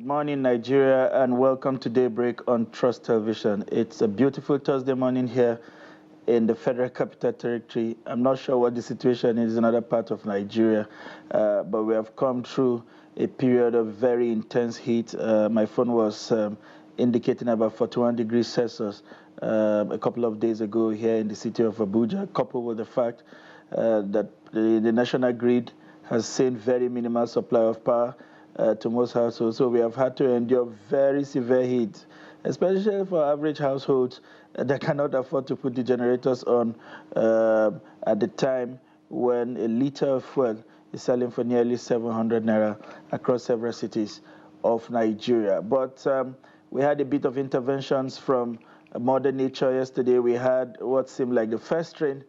Good morning, Nigeria, and welcome to Daybreak on Trust Television. It's a beautiful Thursday morning here in the Federal Capital Territory. I'm not sure what the situation is in other parts of Nigeria, but we have come through a period of very intense heat. My phone was indicating about 41 degrees Celsius a couple of days ago here in the city of Abuja, coupled with the fact that the national grid has seen very minimal supply of power to most households. So we have had to endure very severe heat, especially for average households that cannot afford to put the generators on at the time when a liter of fuel is selling for nearly 700 naira across several cities of Nigeria. But we had a bit of interventions from Mother Nature yesterday. We had what seemed like the first rain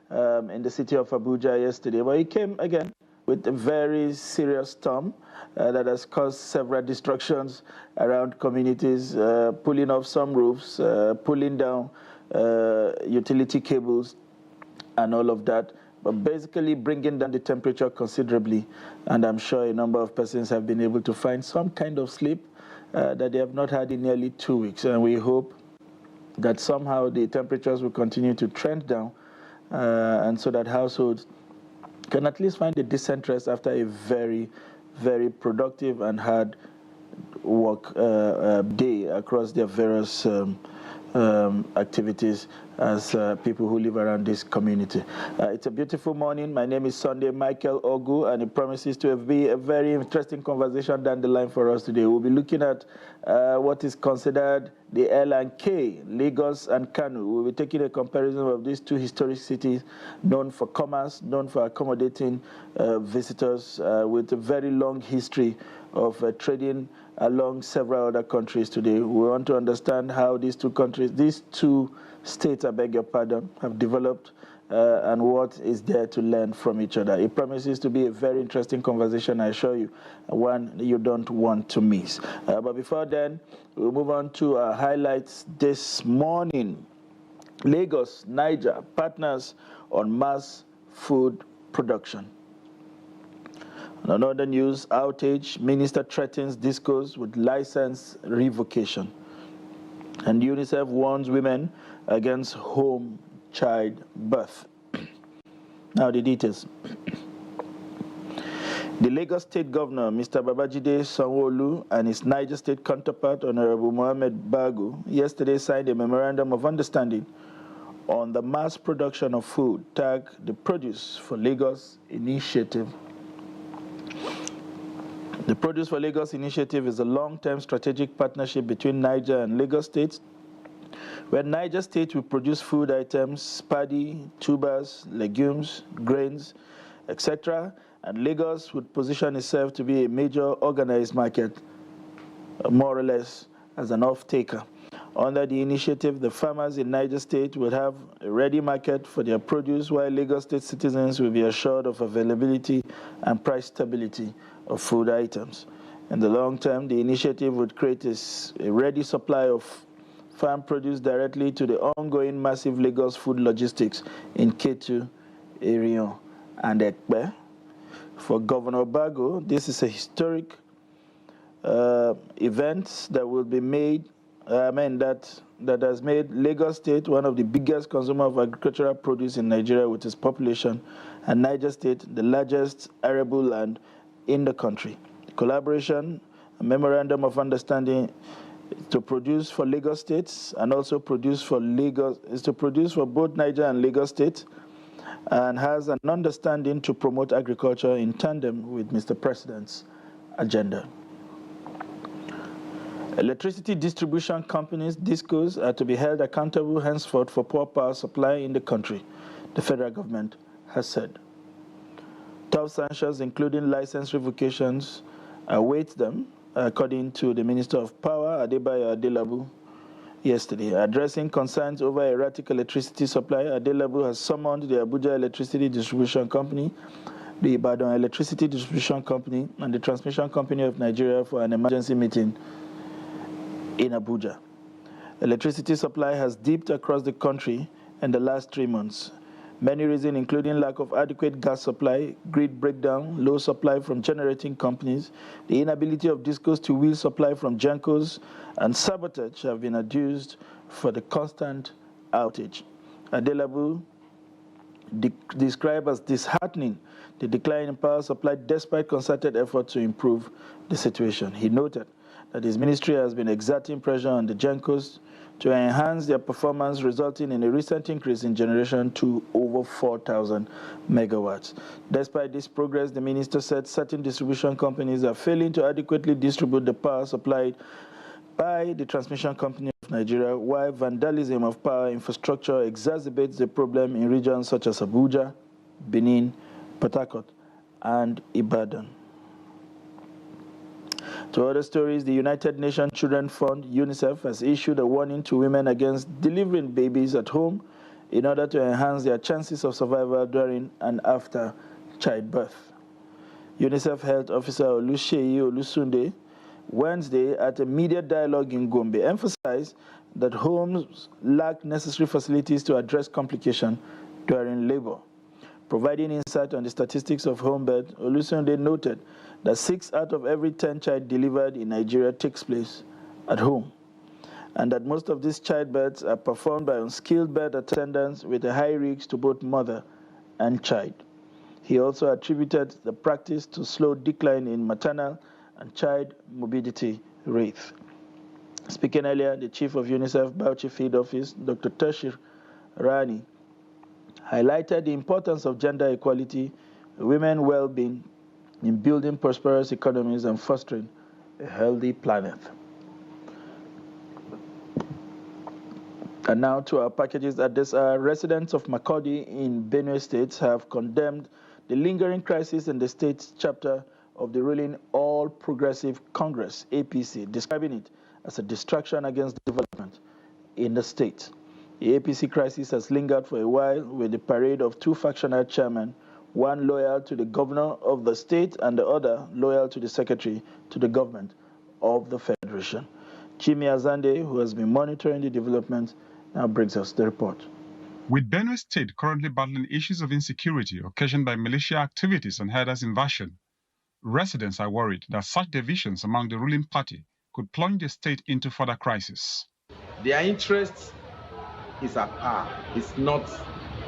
in the city of Abuja yesterday, but it came again with a very serious storm that has caused several destructions around communities, pulling off some roofs, pulling down utility cables, and all of that, but basically bringing down the temperature considerably. And I'm sure a number of persons have been able to find some kind of sleep that they have not had in nearly 2 weeks. And we hope that somehow the temperatures will continue to trend down, and so that households can at least find a decent rest after a very, very productive and hard work day across their various activities as people who live around this community. It's a beautiful morning. My name is Sunday Michael Ogu, and it promises to be a very interesting conversation down the line for us today. We'll be looking at what is considered the L and K, Lagos and Kano. We'll be taking a comparison of these two historic cities known for commerce, known for accommodating visitors, with a very long history of trading along several other countries today. We want to understand how these two states, I beg your pardon, have developed and what is there to learn from each other. It promises to be a very interesting conversation, I assure you, one you don't want to miss. But before then, we'll move on to our highlights this morning. Lagos, Niger, partners on mass food production. On another news outage, minister threatens discos with license revocation. And UNICEF warns women against home child birth. Now the details. The Lagos State Governor, Mr. Babajide Sanwo-Olu, and his Niger State counterpart, Honorable Mohammed Bago, yesterday signed a memorandum of understanding on the mass production of food, tagged the Produce for Lagos Initiative. The Produce for Lagos Initiative is a long-term strategic partnership between Niger and Lagos State, where Niger State will produce food items, paddy, tubers, legumes, grains, etc., and Lagos would position itself to be a major organized market, more or less as an off-taker. Under the initiative, the farmers in Niger State will have a ready market for their produce, while Lagos State citizens will be assured of availability and price stability of food items. In the long term, the initiative would create a ready supply of farm produce directly to the ongoing massive Lagos food logistics in Ketu, Irion, and Ekpe. For Governor Bago, this is a historic event that will be made, that has made Lagos State one of the biggest consumers of agricultural produce in Nigeria with its population, and Niger State the largest arable land in the country. The collaboration, a memorandum of understanding to produce for Lagos States and also produce for Lagos, is to produce for both Niger and Lagos State, and has an understanding to promote agriculture in tandem with Mr. President's agenda. Electricity distribution companies, DISCOs, are to be held accountable henceforth for poor power supply in the country, the federal government has said. Tough sanctions, including license revocations, await them, according to the Minister of Power, Adebayo Adelabu, yesterday. Addressing concerns over erratic electricity supply, Adelabu has summoned the Abuja Electricity Distribution Company, the Ibadan Electricity Distribution Company, and the Transmission Company of Nigeria for an emergency meeting in Abuja. Electricity supply has dipped across the country in the last 3 months, Many reasons, including lack of adequate gas supply, grid breakdown, low supply from generating companies, the inability of discos to wheel supply from gencos, and sabotage have been adduced for the constant outage. Adelabu described as disheartening the decline in power supply despite concerted efforts to improve the situation. He noted that his ministry has been exerting pressure on the gencos to enhance their performance, resulting in a recent increase in generation to over 4,000 megawatts. Despite this progress, the minister said certain distribution companies are failing to adequately distribute the power supplied by the Transmission Company of Nigeria, while vandalism of power infrastructure exacerbates the problem in regions such as Abuja, Benin, Port Harcourt, and Ibadan. To other stories, the United Nations Children's Fund, UNICEF, has issued a warning to women against delivering babies at home in order to enhance their chances of survival during and after childbirth. UNICEF Health Officer Oluseyi Olusunde Wednesday at a media dialogue in Gombe emphasized that homes lack necessary facilities to address complications during labor. Providing insight on the statistics of home birth, Olusunde noted that 6 out of every 10 child delivered in Nigeria takes place at home, and that most of these childbirths are performed by unskilled birth attendants with a high risk to both mother and child. He also attributed the practice to slow decline in maternal and child morbidity rates. Speaking earlier, the chief of UNICEF Bauchi Field Office, Dr. Tashir Rani, highlighted the importance of gender equality, women's well-being in building prosperous economies and fostering a healthy planet. And now to our packages at this hour. Residents of Makurdi in Benue State have condemned the lingering crisis in the state's chapter of the ruling All Progressive Congress, APC, describing it as a distraction against development in the state. The APC crisis has lingered for a while with the parade of two factional chairmen, one loyal to the governor of the state and the other loyal to the secretary to the government of the federation. Jimmy Azande, who has been monitoring the developments, now brings us the report. With Benue State currently battling issues of insecurity occasioned by militia activities and herders' invasion, residents are worried that such divisions among the ruling party could plunge the state into further crisis. Their interest is at par. It's not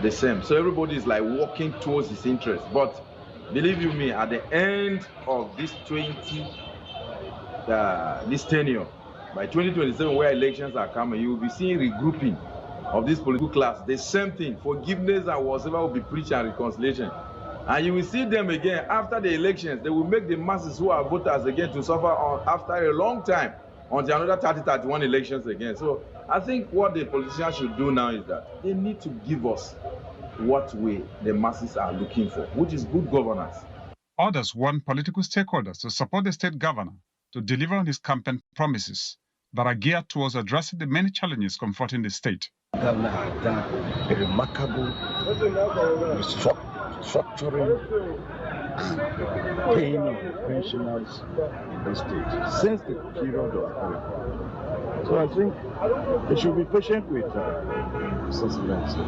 the same. So everybody is like walking towards his interest. But believe you me, at the end of this tenure, by 2027, where elections are coming, you will be seeing regrouping of this political class. The same thing, forgiveness and whatever will be preached and reconciliation. And you will see them again after the elections. They will make the masses who are voters again to suffer after a long time until another 30-31 elections again. So I think what the politicians should do now is that they need to give us what the masses are looking for, which is good governance. Others want political stakeholders to support the state governor to deliver on his campaign promises that are geared towards addressing the many challenges confronting the state. The governor has done a remarkable restructuring and paying of pensioners in the state since the period of COVID. So I think they should be patient with His Excellency. He's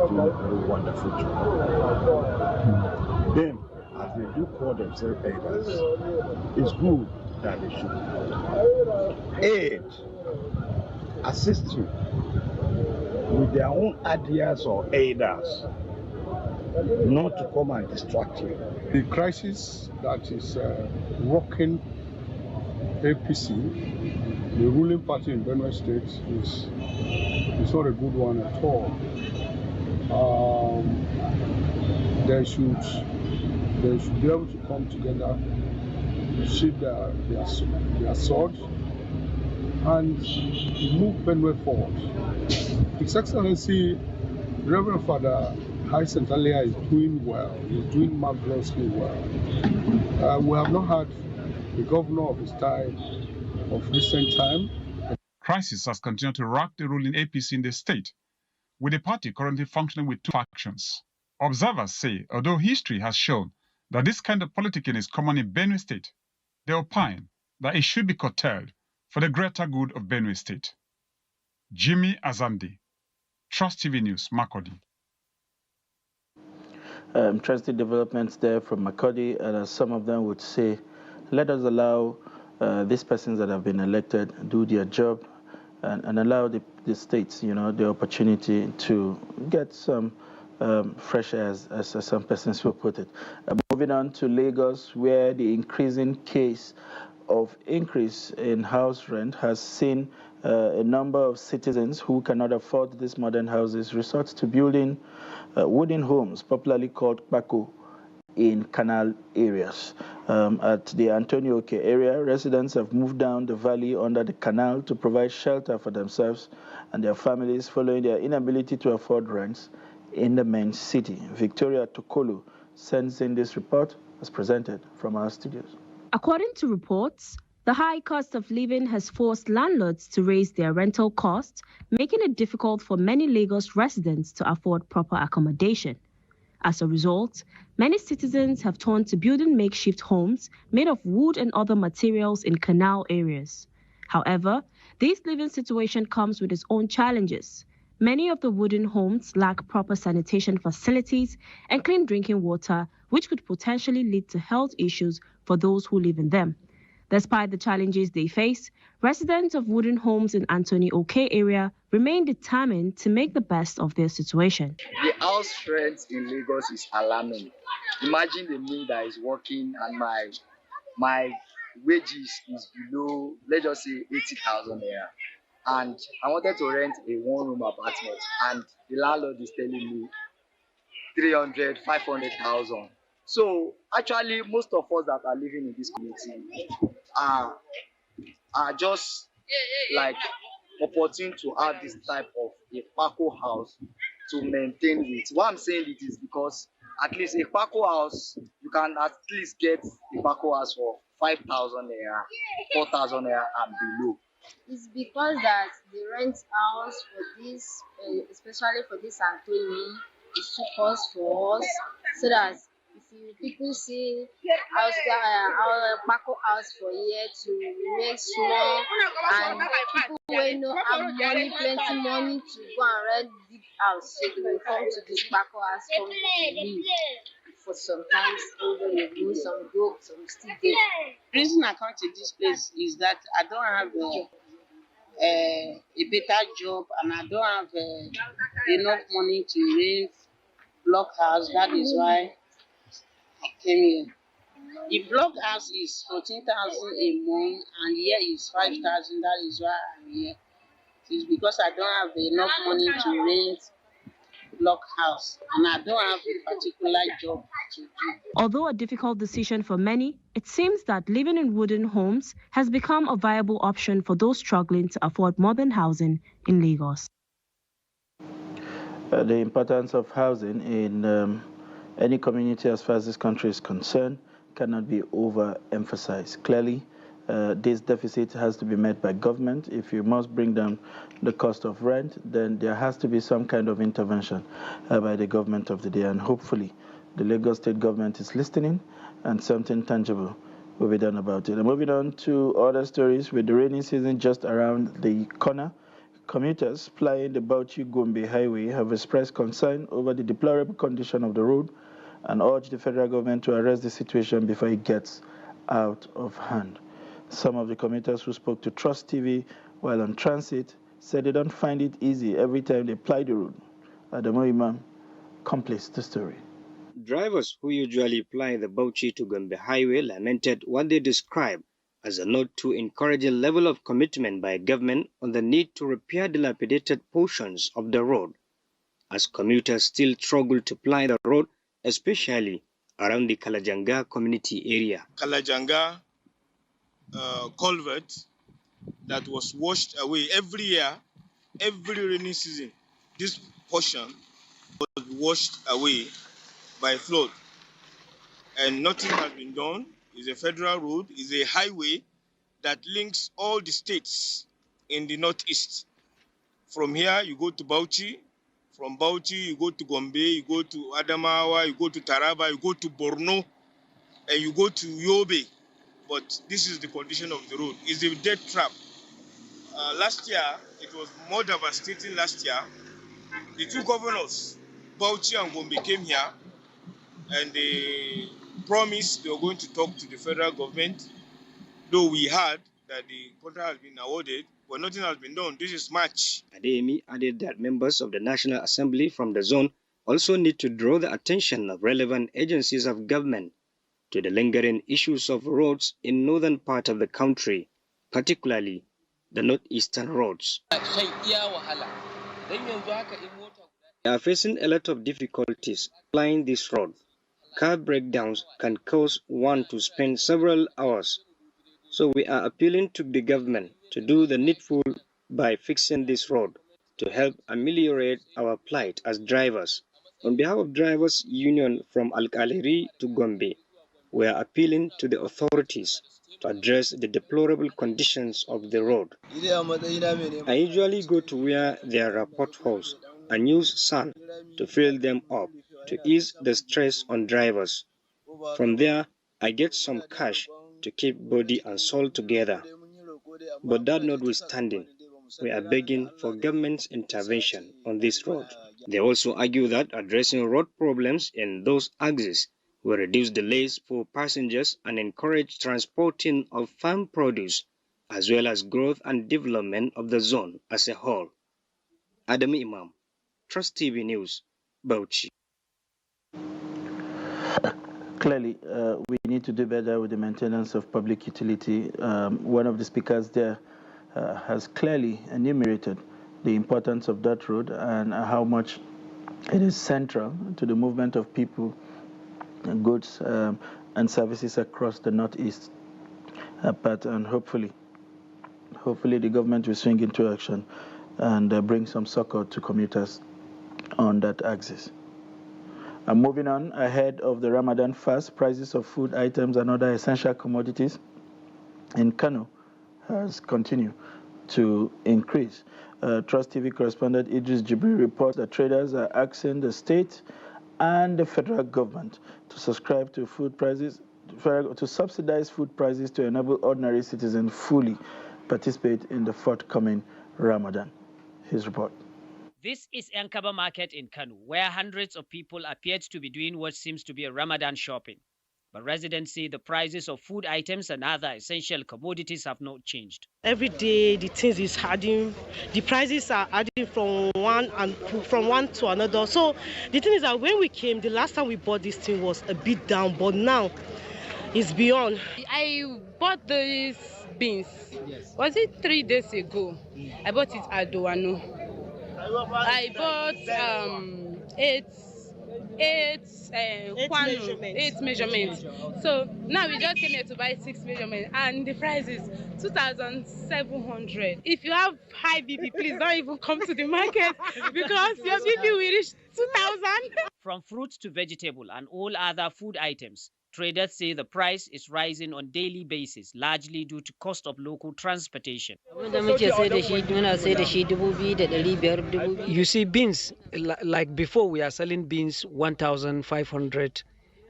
doing a very wonderful job. Then, as they do call themselves elders, it's good that they should aid, assist you with their own ideas or aiders, not to come and distract you. The crisis that is rocking APC, the ruling party in Benue State, is not a good one at all. They should be able to come together, sheath their sword, and move Benue forward. His Excellency, Reverend Father Hyacinth Alia is doing well. He's doing marvelously well. We have not had the governor of his time, of recent time. Crisis has continued to rock the ruling APC in the state, with the party currently functioning with two factions. Observers say, although history has shown that this kind of politicking is common in Benue State, they opine that it should be curtailed for the greater good of Benue State. Jimmy Azandi, Trust TV News, Makurdi. Interesting developments there from Makurdi, and as some of them would say, let us allow these persons that have been elected do their job and allow the states, the opportunity to get some fresh air, as some persons will put it. Moving on to Lagos, where the increasing case of increase in house rent has seen a number of citizens who cannot afford these modern houses resort to building wooden homes, popularly called Bako, in canal areas. At the Antonio Oke area, residents have moved down the valley under the canal to provide shelter for themselves and their families following their inability to afford rents in the main city. Victoria Tokolo sends in this report as presented from our studios. According to reports, the high cost of living has forced landlords to raise their rental costs, making it difficult for many Lagos residents to afford proper accommodation. As a result, many citizens have turned to building makeshift homes made of wood and other materials in canal areas. However, this living situation comes with its own challenges. Many of the wooden homes lack proper sanitation facilities and clean drinking water, which could potentially lead to health issues for those who live in them. Despite the challenges they face, residents of wooden homes in Anthony Oke area remain determined to make the best of their situation. The house rent in Lagos is alarming. Imagine the me that is working and my wages is below, let's just say 80,000 naira. And I wanted to rent a one-room apartment, and the landlord is telling me 300, 500,000. So actually, most of us that are living in this community are just like opportune to have this type of a Paco house to maintain with. Why I'm saying it is because at least a Paco house, you can at least get a Paco house for 5,000 naira, 4,000 naira and below. It's because that the rent house for this, especially for this Anthony, is too cost for us, so that if people see our Paco house for here to remain small, and people will not have money, plenty money to go and rent big house, so they will come to this Paco house, come to live for some times. Over they go, some go, some still there. The reason I come to this place is that I don't have a better job, and I don't have enough money to rent block house. That is why I came here. The block house is 14,000 a month, and here is 5,000. That is why I'm here. It's because I don't have enough money to rent block house, and I don't have a particular job to do. Although a difficult decision for many, it seems that living in wooden homes has become a viable option for those struggling to afford modern housing in Lagos. The importance of housing in any community as far as this country is concerned cannot be overemphasized. Clearly, this deficit has to be met by government. If you must bring down the cost of rent, then there has to be some kind of intervention by the government of the day, and hopefully the Lagos state government is listening and something tangible will be done about it. And moving on to other stories, with the rainy season just around the corner, commuters plying the Bauchi-Gombe highway have expressed concern over the deplorable condition of the road and urged the federal government to arrest the situation before it gets out of hand. Some of the commuters who spoke to Trust TV while on transit said they don't find it easy every time they ply the road. Adamu Imam completes the story. Drivers who usually ply the Bauchi to Gombe highway lamented what they described as a not too encouraging level of commitment by government on the need to repair dilapidated portions of the road, as commuters still struggle to ply the road, especially around the Kalajanga community area. Kalajanga culvert that was washed away every year, every rainy season. This portion was washed away by flood, and nothing has been done. It's a federal road, it's a highway that links all the states in the northeast. From here, you go to Bauchi. From Bauchi, you go to Gombe, you go to Adamawa, you go to Taraba, you go to Borno, and you go to Yobe. But this is the condition of the road. It's a death trap. last year, it was more devastating last year. The two governors, Bauchi and Gombe, came here and they promised they were going to talk to the federal government, though we heard that the contract has been awarded, but nothing has been done. This is March. Adeyemi added that members of the National Assembly from the zone also need to draw the attention of relevant agencies of government to the lingering issues of roads in northern part of the country, particularly the northeastern roads. They are facing a lot of difficulties flying this road. Car breakdowns can cause one to spend several hours. So we are appealing to the government to do the needful by fixing this road to help ameliorate our plight as drivers. On behalf of Drivers Union from Alkaleri to Gombe, we are appealing to the authorities to address the deplorable conditions of the road. I usually go to where there are potholes and use sand to fill them up to ease the stress on drivers. From there, I get some cash to keep body and soul together. But that notwithstanding, we are begging for government's intervention on this road. They also argue that addressing road problems in those axes will reduce delays for passengers and encourage transporting of farm produce, as well as growth and development of the zone as a whole. Adam Imam, Trust TV News, Bauchi. Clearly, we need to do better with the maintenance of public utility. One of the speakers there has clearly enumerated the importance of that road and how much it is central to the movement of people, goods, and services across the northeast part. And hopefully the government will swing into action and bring some succor to commuters on that axis. Moving on, ahead of the Ramadan fast, prices of food items and other essential commodities in Kano has continued to increase. Trust TV correspondent Idris Jibril reports that traders are asking the state and the federal government to subscribe to food prices, to subsidize food prices to enable ordinary citizens fully participate in the forthcoming Ramadan. His report. This is Yankaba Market in Kano, where hundreds of people appeared to be doing what seems to be a Ramadan shopping. But residents say the prices of food items and other essential commodities have not changed. Every day the things is adding, the prices are adding from one to another. So the thing is that when we came, the last time we bought this thing was a bit down, but now it's beyond. I bought these beans. Yes. Was it 3 days ago? I bought it at Doano. I bought eight measurements. So now we just came here to buy 6 measurements, and the price is 2,700. If you have high BP, please don't even come to the market because your BP will reach 2,000. From fruits to vegetable and all other food items, traders say the price is rising on daily basis, largely due to cost of local transportation. You see, beans, like before we are selling beans 1,500,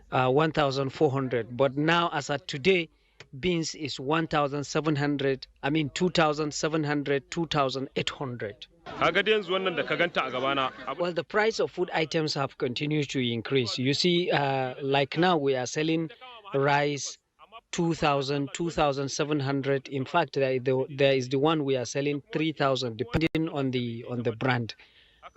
1,400, but now as of today, beans is 1,700, 2,700, 2,800. Well, the price of food items have continued to increase. You see, like now we are selling rice 2,000, 2,700. In fact, there is the one we are selling 3,000, depending on the brand.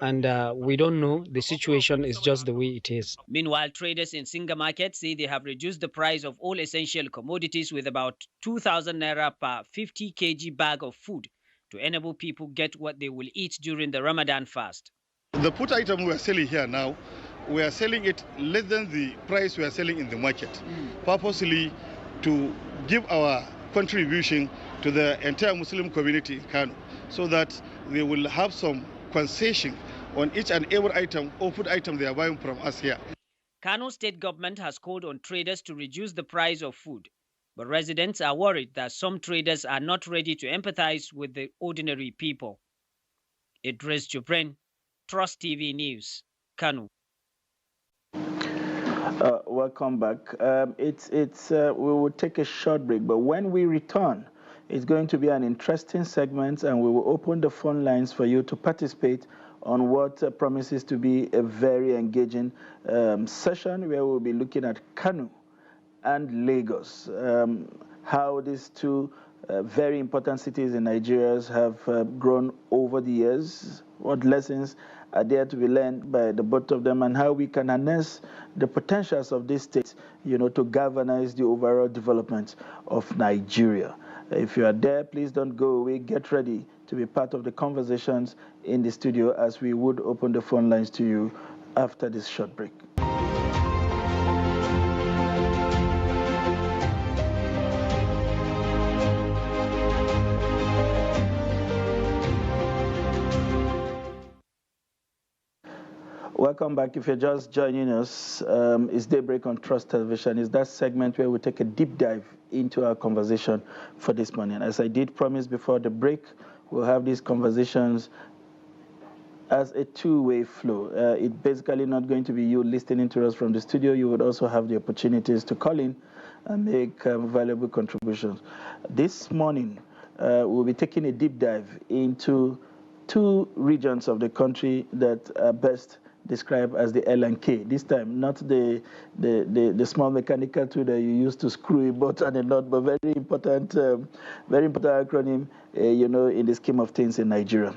And we don't know. The situation is just the way it is. Meanwhile, traders in Singa Market say they have reduced the price of all essential commodities with about 2,000 naira per 50 kg bag of food, to enable people get what they will eat during the Ramadan fast. The food item we are selling here now, we are selling it less than the price we are selling in the market, purposely to give our contribution to the entire Muslim community in Kano, so that they will have some concession on each and every item or food item they are buying from us here. Kano state government has called on traders to reduce the price of food. But residents are worried that some traders are not ready to empathize with the ordinary people. Idris Jubrin, Trust TV News, Kano. Welcome back. We will take a short break, but when we return, It's going to be an interesting segment, and we will open the phone lines for you to participate on what promises to be a very engaging session where we'll be looking at Kano and Lagos, how these two very important cities in Nigeria have grown over the years, what lessons are there to be learned by the both of them, and how we can harness the potentials of these states, to galvanize the overall development of Nigeria. If you are there, please don't go away. Get ready to be part of the conversations in the studio as we would open the phone lines to you after this short break. Welcome back. If you're just joining us, it's Daybreak on Trust Television. It's that segment where we take a deep dive into our conversation for this morning. As I did promise before the break, we'll have these conversations as a two-way flow. It's basically not going to be you listening to us from the studio. You would also have the opportunities to call in and make valuable contributions. This morning, we'll be taking a deep dive into two regions of the country that are best described as the L and K. This time, not the small mechanical tool that you use to screw a bolt and a nut, but very important acronym, in the scheme of things in Nigeria.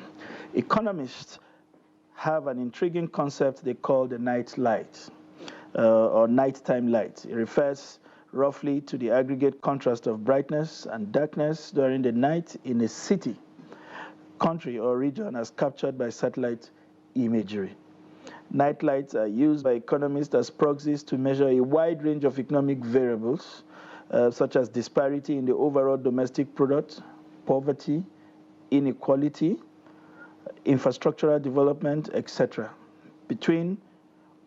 Economists have an intriguing concept they call the night light, or nighttime light. It refers roughly to the aggregate contrast of brightness and darkness during the night in a city, country, or region as captured by satellite imagery. Night lights are used by economists as proxies to measure a wide range of economic variables, such as disparity in the overall domestic product, poverty, inequality, infrastructural development, etc., between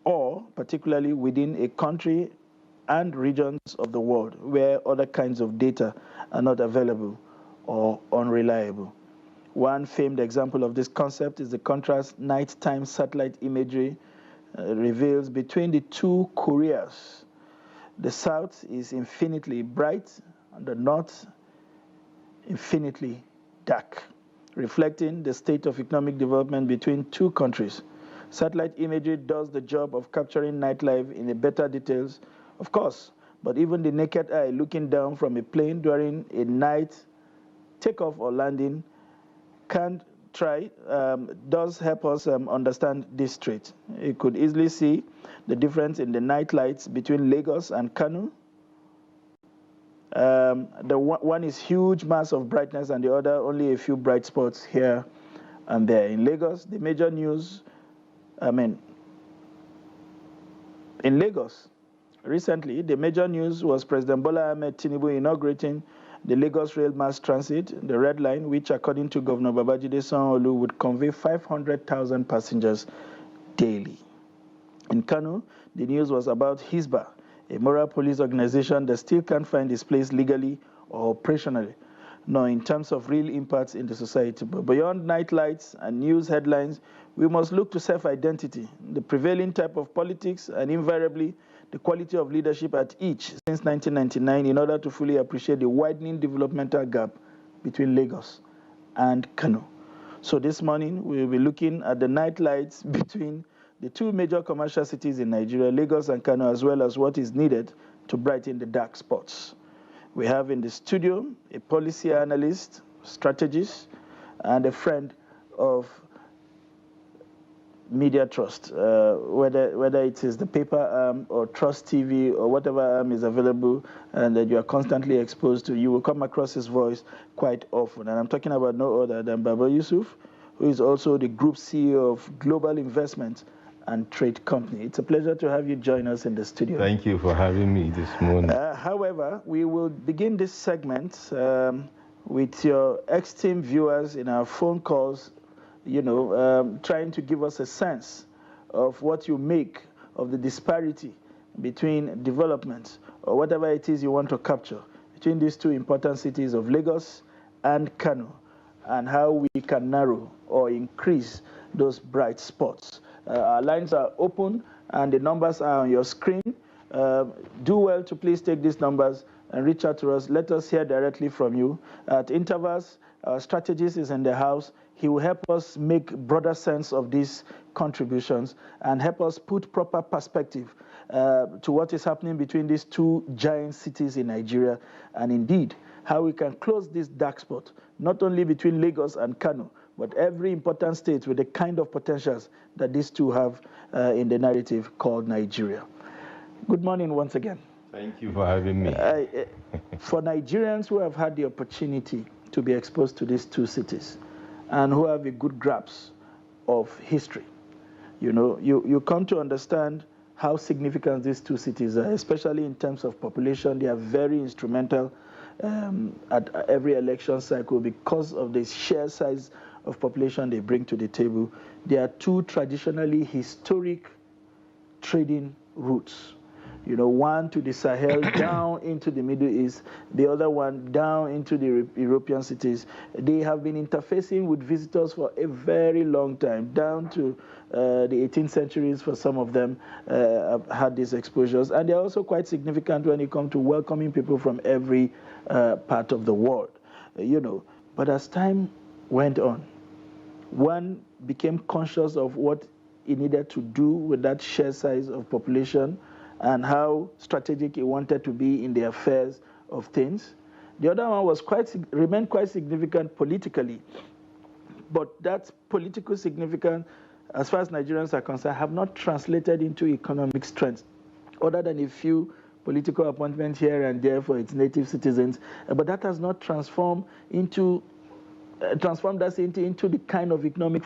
or particularly within a country and regions of the world where other kinds of data are not available or unreliable. One famed example of this concept is the contrast nighttime satellite imagery reveals between the two Koreas. The south is infinitely bright and the north infinitely dark, reflecting the state of economic development between two countries. Satellite imagery does the job of capturing nightlife in a better details, of course, but even the naked eye looking down from a plane during a night takeoff or landing does help us understand this trait. You could easily see the difference in the night lights between Lagos and Kano. The one is huge mass of brightness and the other only a few bright spots here and there. In Lagos, the major news, in Lagos, recently, the major news was President Bola Ahmed Tinubu inaugurating the Lagos Rail Mass Transit, the Red Line, which according to Governor Babajide Sanwo-Olu would convey 500,000 passengers daily. In Kano, the news was about Hisba, a moral police organization that still can't find its place legally or operationally, nor in terms of real impacts in the society. But beyond night lights and news headlines, we must look to self-identity, the prevailing type of politics, and invariably the quality of leadership at each since 1999 in order to fully appreciate the widening developmental gap between Lagos and Kano. So this morning, we'll be looking at the night lights between the two major commercial cities in Nigeria, Lagos and Kano, as well as what is needed to brighten the dark spots. We have in the studio a policy analyst, strategist, and a friend of Media Trust, whether it is the paper arm or Trust TV or whatever arm is available and that you are constantly exposed to, you will come across his voice quite often. And I'm talking about no other than Baba Yusuf, who is also the Group CEO of Global Investment and Trade Company. It's a pleasure to have you join us in the studio. Thank you for having me this morning. However, we will begin this segment with your ex-team viewers in our phone calls, trying to give us a sense of what you make of the disparity between development or whatever it is you want to capture between these two important cities of Lagos and Kano, and how we can narrow or increase those bright spots. Our lines are open and the numbers are on your screen. Do well to please take these numbers and reach out to us. Let us hear directly from you. At intervals, our strategist is in the house. He will help us make broader sense of these contributions and help us put proper perspective to what is happening between these two giant cities in Nigeria, and indeed how we can close this dark spot, not only between Lagos and Kano, but every important state with the kind of potentials that these two have in the narrative called Nigeria. Good morning once again. Thank you for having me. For Nigerians who have had the opportunity to be exposed to these two cities and who have a good grasp of history, you come to understand how significant these two cities are, especially in terms of population. They are very instrumental at every election cycle because of the sheer size of population they bring to the table. They are two traditionally historic trading routes. One to the Sahel, down into the Middle East, the other one down into the European cities. They have been interfacing with visitors for a very long time, down to the 18th centuries for some of them have had these exposures. And they're also quite significant when it comes to welcoming people from every part of the world, But as time went on, one became conscious of what he needed to do with that sheer size of population and how strategic he wanted to be in the affairs of things. The other one remained quite significant politically, but that political significance, as far as Nigerians are concerned, have not translated into economic strength, other than a few political appointments here and there for its native citizens. But that has not transformed us into the kind of economic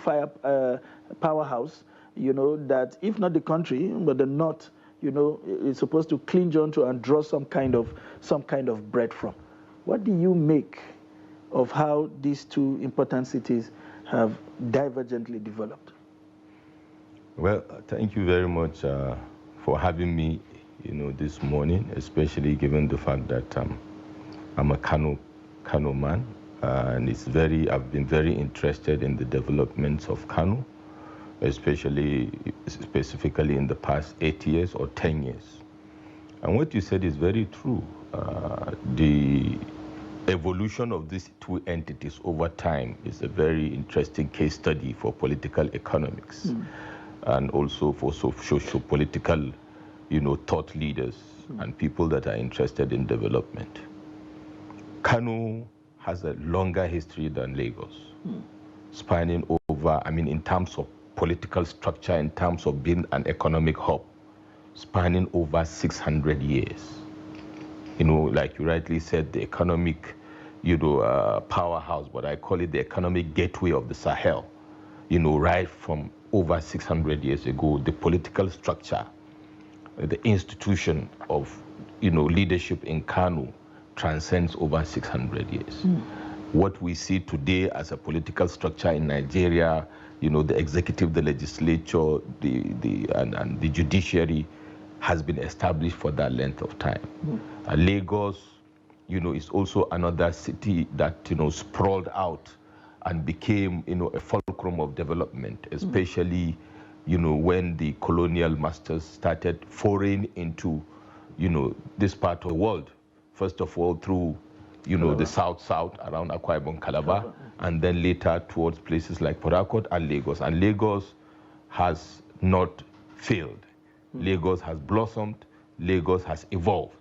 powerhouse, that if not the country, but the North, is supposed to cling on to and draw some kind of bread from. What do you make of how these two important cities have divergently developed? Well, thank you very much for having me, this morning, especially given the fact that I'm a Kano man, and I've been very interested in the developments of Kano, specifically in the past 8 years or 10 years. And what you said is very true. The evolution of these two entities over time is a very interesting case study for political economics and also for socio-political, thought leaders and people that are interested in development. Kano has a longer history than Lagos, spanning over, in terms of political structure, in terms of being an economic hub, spanning over 600 years. Like you rightly said, the economic, powerhouse, but I call it the economic gateway of the Sahel. Right from over 600 years ago, the political structure, the institution of, leadership in Kano transcends over 600 years. What we see today as a political structure in Nigeria, the executive, the legislature, and the judiciary has been established for that length of time. Lagos, is also another city that, sprawled out and became, a fulcrum of development, especially, when the colonial masters started foraying into, this part of the world. First of all, through, the south around Akwa Ibom, Calabar, and then later towards places like Port Harcourt and Lagos. And Lagos has not failed. Lagos has blossomed. Lagos has evolved.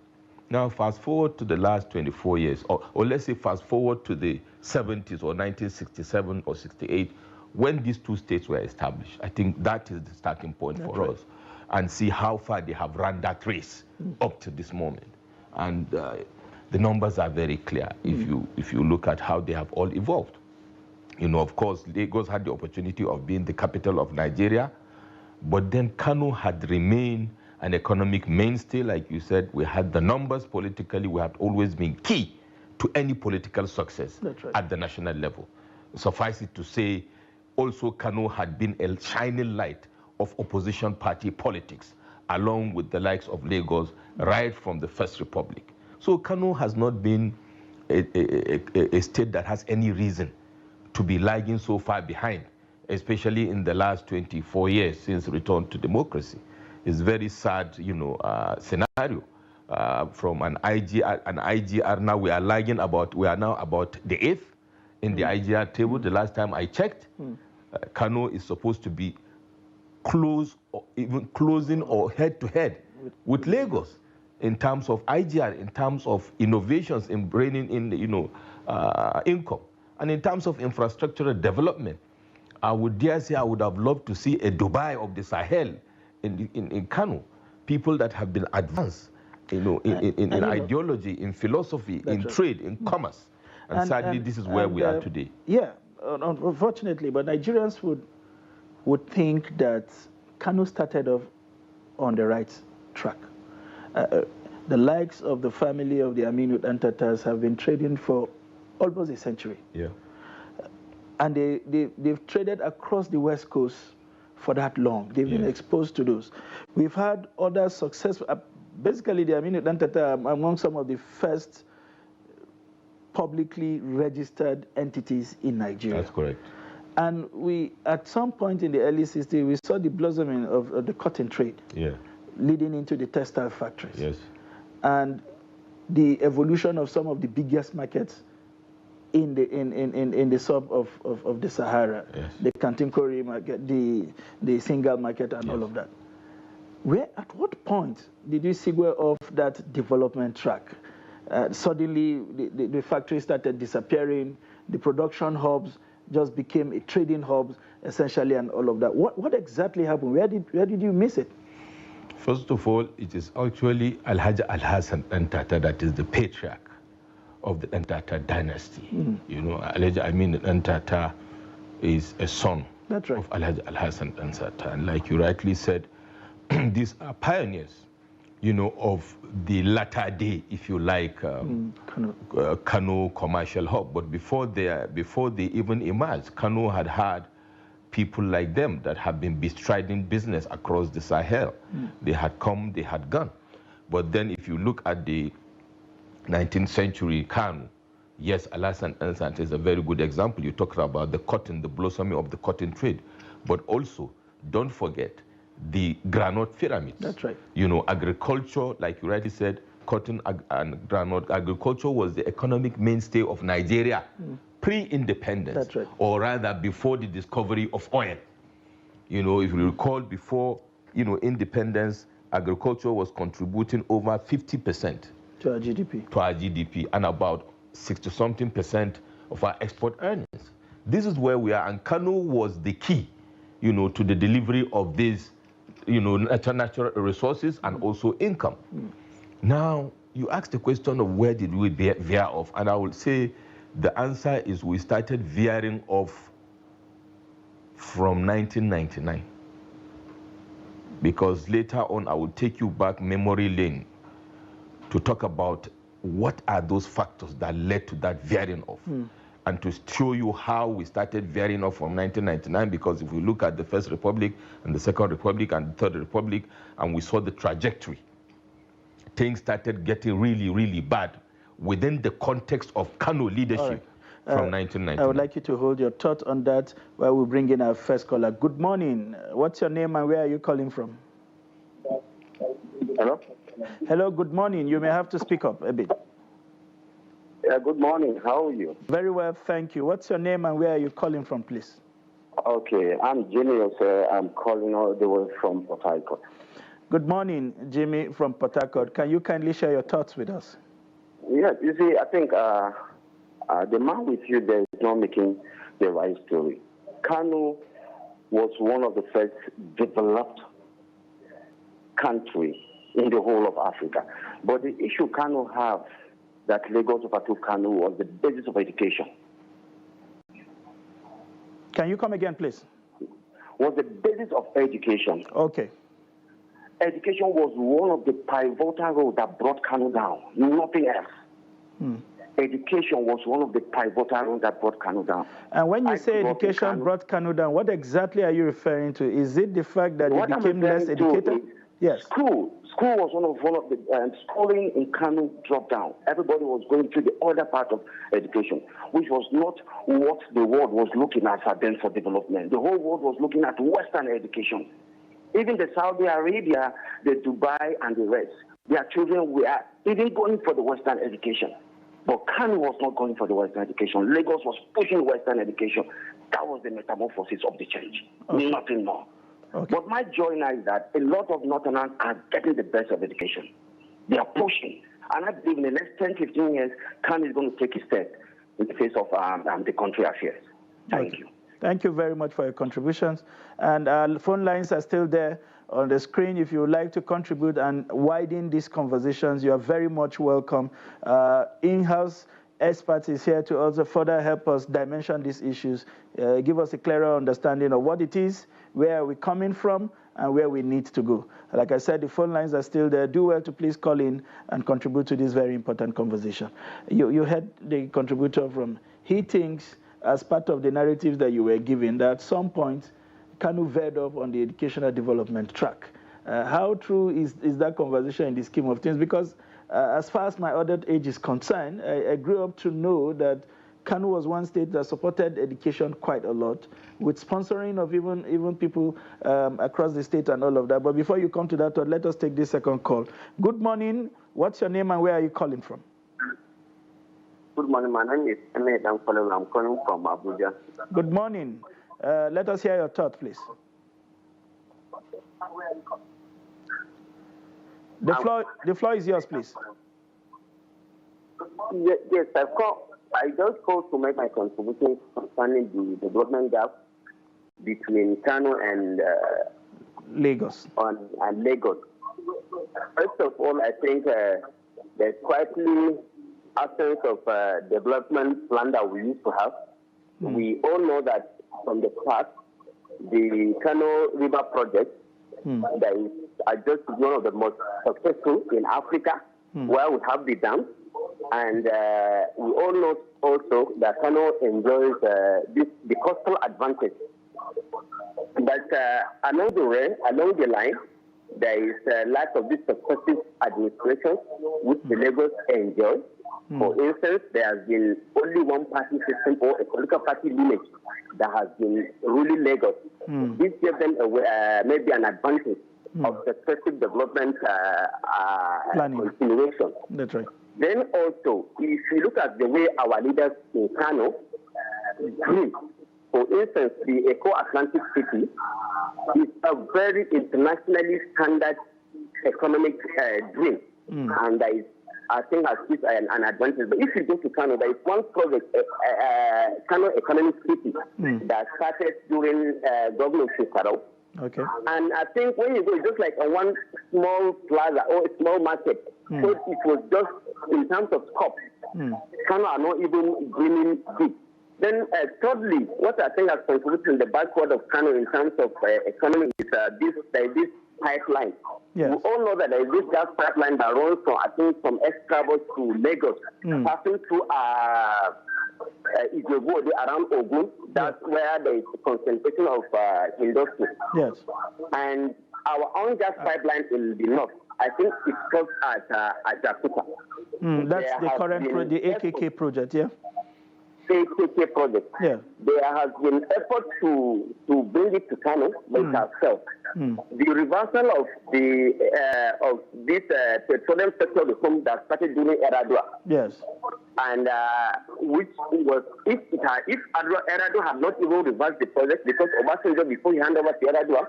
Now, fast forward to the last 24 years, or let's say fast forward to the 70s or 1967 or 68, when these two states were established. I think that is the starting point for us, and see how far they have run that race up to this moment. And the numbers are very clear if you look at how they have all evolved. Of course, Lagos had the opportunity of being the capital of Nigeria, but then Kano had remained an economic mainstay. Like you said, we had the numbers politically. We have always been key to any political success at the national level. Suffice it to say, also Kano had been a shining light of opposition party politics, along with the likes of Lagos, right from the First Republic. So Kano has not been a state that has any reason to be lagging so far behind, especially in the last 24 years since return to democracy. It's a very sad, scenario. from an IGR. Now we are lagging we are now about the 8th in the IGR table. The last time I checked, Kano is supposed to be close, or even closing or head-to-head with Lagos in terms of IGR, in terms of innovations in bringing in, income, and in terms of infrastructural development. I would dare say I would have loved to see a Dubai of the Sahel in Kano. People that have been advanced, in ideology, in philosophy, in trade, in commerce. And sadly, this is where we are today. Yeah, unfortunately, but Nigerians would think that Kano started off on the right track. The likes of the family of the Aminu and Tatars have been trading for almost a century. Yeah. And they've traded across the West Coast for that long. They've been exposed to those. We've had other successful, basically the Aminu and Tatar are among some of the first publicly registered entities in Nigeria. That's correct. And at some point in the early 60s, we saw the blossoming of the cotton trade, leading into the textile factories. Yes. And the evolution of some of the biggest markets in the sub of the Sahara, the Kantinkori market, the single market, and all of that. At what point did you segue off that development track? Suddenly, the factories started disappearing, the production hubs just became a trading hub, essentially, and all of that. What exactly happened? Where did you miss it? First of all, it is actually Alhaji Al-Hassan Ntata that is the patriarch of the Ntata dynasty. Alhaji Amin Ntata is a son of Alhaji Al-Hassan Ntata. And like you rightly said, these are pioneers, of the latter day, if you like, Kano commercial hub. But before they even emerged, Kano had people like them that have been bestriding business across the Sahel. They had come, they had gone. But then if you look at the 19th century Kano, yes, Al-Hassan Ntata is a very good example. You talked about the cotton, the blossoming of the cotton trade. But also, don't forget, the granite pyramids. That's right. Agriculture, like you rightly said, cotton and granite agriculture was the economic mainstay of Nigeria pre-independence. That's right. Or rather before the discovery of oil. If you recall, before independence, agriculture was contributing over 50% to our GDP. To our GDP, and about 60-something% of our export earnings. This is where we are, and Kano was the key, to the delivery of these natural resources and also income. Now, you asked the question of where did we veer off, and I would say the answer is we started veering off from 1999. Because later on, I will take you back memory lane to talk about what are those factors that led to that veering off. And to show you how we started veering off from 1999, because if we look at the First Republic and the Second Republic and the Third Republic, and we saw the trajectory, things started getting really, really bad within the context of Kano leadership from 1999. I would like you to hold your thought on that while we bring in our first caller. Good morning. What's your name and where are you calling from? Hello? Hello, good morning. You may have to speak up a bit. Good morning. How are you? Very well, thank you. What's your name and where are you calling from, please? Okay, I'm Jimmy. I'm calling all the way from Port Harcourt. Good morning, Jimmy from Port Harcourt. Can you kindly share your thoughts with us? Yes, you see, I think the man with you there is not making the right story. Kano was one of the first developed country in the whole of Africa. But the issue Kano have that Lagos overtook Kano was the basis of education. Can you come again, please? Was the basis of education. Okay. Education was one of the pivotal roles that brought Kano down, nothing else. Education was one of the pivotal roles that brought Kano down. And when you say education brought Kano down, what exactly are you referring to? Is it the fact that they became less educated? Yes. School was one of the schooling in Kano dropped down. Everybody was going to the other part of education, which was not what the world was looking at then for development. The whole world was looking at Western education. Even the Saudi Arabia, the Dubai, and the rest Their children were even going for the Western education. But Kano was not going for the Western education. Lagos was pushing Western education. That was the metamorphosis of the change. Okay. Nothing more. Okay. But my joy now is that a lot of Northerners are getting the best of education. They are pushing. And I believe in the next 10, 15 years, Kano is going to take a step in the face of the country affairs. Thank you. Thank you very much for your contributions. And phone lines are still there on the screen. If you would like to contribute and widen these conversations, you are very much welcome. In-house expert is here to also further help us dimension these issues, give us a clearer understanding of what it is, where we're coming from, and where we need to go. Like I said, the phone lines are still there. Do well to please call in and contribute to this very important conversation. You heard the contributor from, he thinks, as part of the narratives that you were given, that at some point, Kano veered up on the educational development track. How true is that conversation in the scheme of things? Because as far as my adult age is concerned, I grew up to know that Kano was one state that supported education quite a lot, with sponsoring of even people across the state and all of that. But before you come to that, let us take this second call. Good morning. What's your name and where are you calling from? Good morning. My name is Ahmed. I'm calling from Abuja. Good morning. Let us hear your thought, please. The floor is yours, please. Yes, I just called to make my contribution concerning the development gap between Kano and Lagos. And Lagos. First of all, I think there's quietly absence of development plan that we used to have. We all know that from the past, the Kano River project that is just one of the most successful in Africa, where we have the dams. And we all know also that Kano enjoys the coastal advantage. But along the line, there is a lack of this successive administration which the Lagos enjoy. For instance, there has been only one party system or a political party lineage that has been ruling Lagos. This gives them maybe an advantage of successive development continuation. That's right. Then also, if you look at the way our leaders in Kano dream, for instance, the Eco-Atlantic City is a very internationally standard economic dream, and that is, I think, has an advantage. But if you go to Kano, there is one project, Kano Economic City, that started during Governor Shekaro. Okay. And I think when you go, it's just like a one small plaza or a small market. So it was just in terms of scope. Kano are not even dreaming big. Then thirdly, what I think has contributed in the backward of Kano in terms of economy is this pipeline. Yes. We all know that there is this gas pipeline that runs from, I think, from Escravos to Lagos, passing through Ijebu around Ogun. That's where there is a concentration of industry. Yes. And our own gas pipeline in the north, I think it's called at Jakuta. That's the current the AKK project, yeah? AKK project. Yeah. There has been effort to bring it to Kano, but it has failed. The reversal of this petroleum sector reform that started during Eradua. Yes. And which was if Eradua had not even reversed the project, because Obasanjo, before he handed over to Eradua,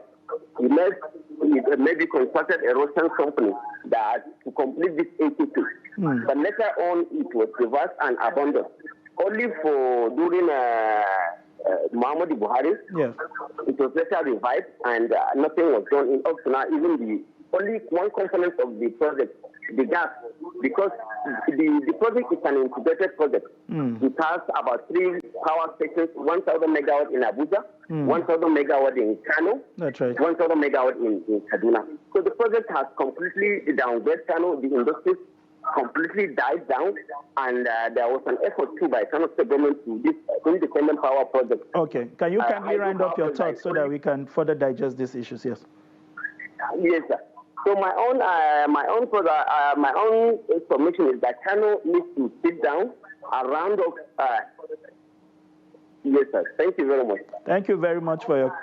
he maybe constructed a Russian company that to complete this AKK. But later on, it was reversed and abandoned. Only for during Muhammadu Buhari, it was later revived and nothing was done. In up to now, even the only one component of the project, the gas, because the project is an integrated project. It has about 3 power stations, 1,000 megawatt in Abuja, 1,000 megawatt in Kano, that's right, 1,000 megawatt in Kaduna. So the project has completely downgraded Kano. The industries completely died down, and there was an effort too by Kano State government to this independent power project. Okay, can you kindly round up your thoughts so that we can further digest these issues? Yes. Yes, sir. So my own submission is that Kano needs to sit down a round of. Yes, sir. Thank you very much. Thank you very much for your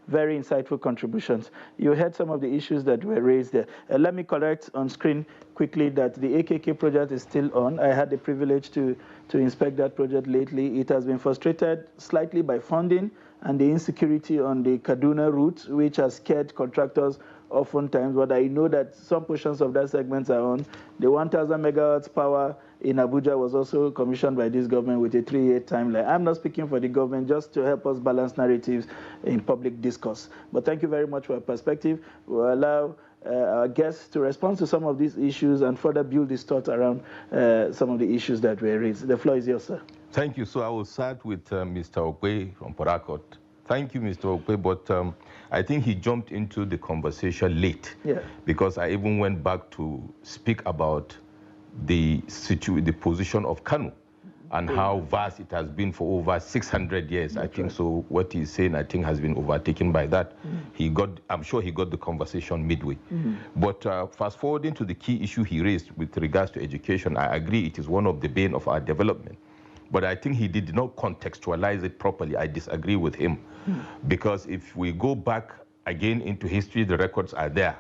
Very insightful contributions. You heard some of the issues that were raised there. Let me correct on screen quickly that the AKK project is still on. I had the privilege to inspect that project lately. It has been frustrated slightly by funding and the insecurity on the Kaduna route, which has scared contractors oftentimes, but I know that some portions of that segment are on. The 1,000 megawatts power in Abuja was also commissioned by this government with a 3-year timeline. I'm not speaking for the government, just to help us balance narratives in public discourse. But thank you very much for your perspective. We'll allow our guests to respond to some of these issues and further build this thought around some of the issues that were raised. The floor is yours, sir. Thank you. So I will start with Mr. Okwe from Port Harcourt. Thank you, Mr. Okwe, but I think he jumped into the conversation late, because I even went back to speak about the position of Kano and how vast it has been for over 600 years. I think so. What he's saying, I think, has been overtaken by that. I'm sure he got the conversation midway. But fast forwarding to the key issue he raised with regards to education, I agree it is one of the bane of our development. But I think he did not contextualize it properly. I disagree with him. Because if we go back again into history, the records are there.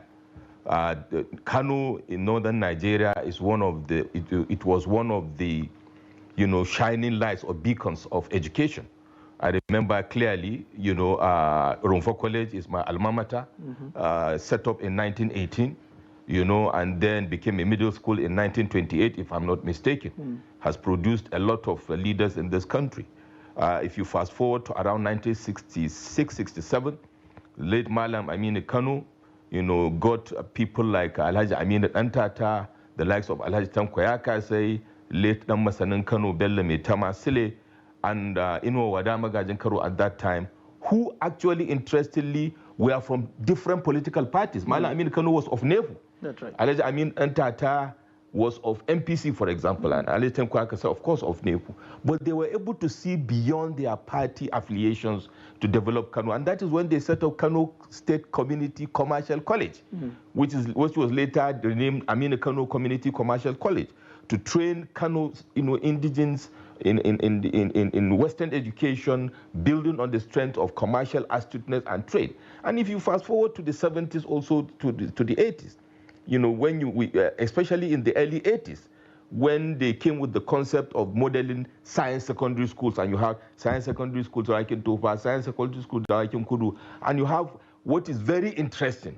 Kano in northern Nigeria is one of the, it was one of the, shining lights or beacons of education. I remember clearly, Rumfo College is my alma mater, set up in 1918. And then became a middle school in 1928, if I'm not mistaken, has produced a lot of leaders in this country. If you fast forward to around 1966, 67, late Malam Aminu Kano, got people like Alhaji Aminu Antata, the likes of Alhaji Tankoyaka say, late Namasanan Kano Bello Metama Sile, and Ino Wadama Gajan Karo at that time, who actually, interestingly, were from different political parties. Malam Aminu Kano was of Nefu. That's right. Alhaji Amin Antata was of MPC, for example, and Alhaji Tankoyaka, of course, of Nefu. But they were able to see beyond their party affiliations to develop Kano, and that is when they set up Kano State Community Commercial College, which was later renamed Aminu Kano Community Commercial College, to train Kano, indigenes in Western education, building on the strength of commercial astuteness and trade. And if you fast forward to the 70s, also to the 80s, when especially in the early 80s, when they came with the concept of modeling science secondary schools, and you have science secondary schools like in Tofa, science secondary schools like in Kudu, and you have what is very interesting,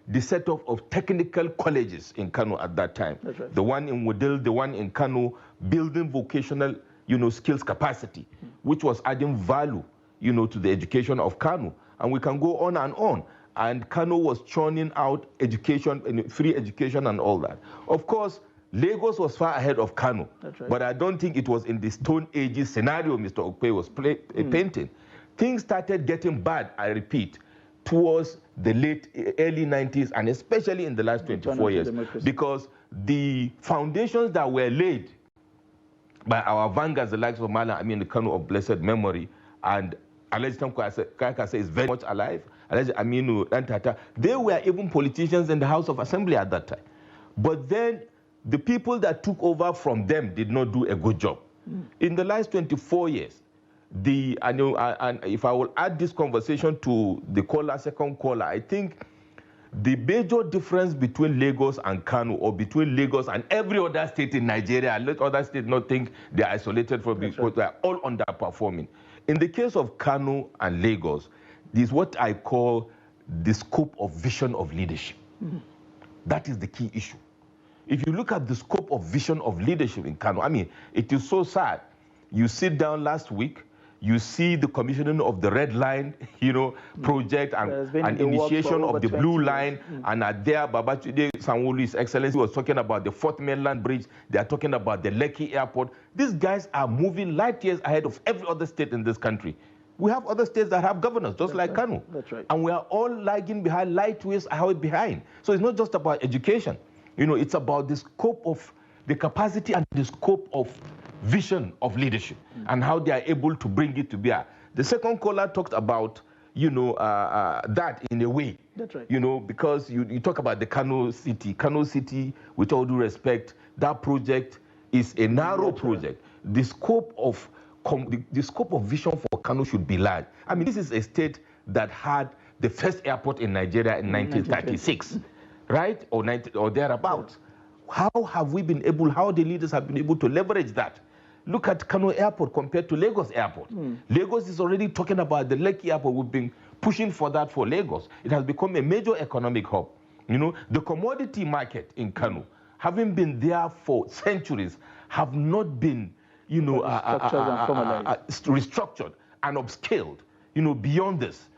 the setup of technical colleges in Kano at that time. Right. The one in Wudil, the one in Kano, building vocational, skills capacity, which was adding value, to the education of Kano. And we can go on and on. And Kano was churning out education, free education and all that. Of course, Lagos was far ahead of Kano. Right. But I don't think it was in the Stone Age scenario Mr. Okwe was painting. Things started getting bad, I repeat, towards the early 90s, and especially in the last 24 years, because the foundations that were laid by our vanguards, the likes of Malam Amin Kano of blessed memory, and Alhaji Tankoyaka is very much alive, Alhaji Aminu Antata, they were even politicians in the House of Assembly at that time. But then the people that took over from them did not do a good job. In the last 24 years, and if I will add this conversation to the second caller, I think the major difference between Lagos and Kano, or between Lagos and every other state in Nigeria, let other states not think they are isolated from this, because they are all underperforming. In the case of Kano and Lagos, this is what I call the scope of vision of leadership. That is the key issue. If you look at the scope of vision of leadership in Kano, I mean, it is so sad. You sit down last week, you see the commissioning of the Red Line, project and initiation of the Blue Line, and there, Babachide Sanwo-Olu, His Excellency, was talking about the 4th Mainland Bridge. They are talking about the Lekki Airport. These guys are moving light years ahead of every other state in this country. We have other states that have governors, just like Kano. That's right. And we are all lagging behind, light years behind. So it's not just about education. It's about the scope of the capacity and the scope of vision of leadership and how they are able to bring it to bear. The second caller talked about, that in a way. That's right. Because you talk about the Kano City. Kano City, with all due respect, that project is a narrow project. The scope of vision for Kano should be large. I mean, this is a state that had the first airport in Nigeria in 1936, right? Or thereabouts. Yeah. How have we been able, how the leaders have been able to leverage that? Look at Kano Airport compared to Lagos Airport. Lagos is already talking about the Lekki Airport. We've been pushing for that for Lagos. It has become a major economic hub. You know, the commodity market in Kano, having been there for centuries, have not been, you know, restructured and upscaled, you know, beyond this,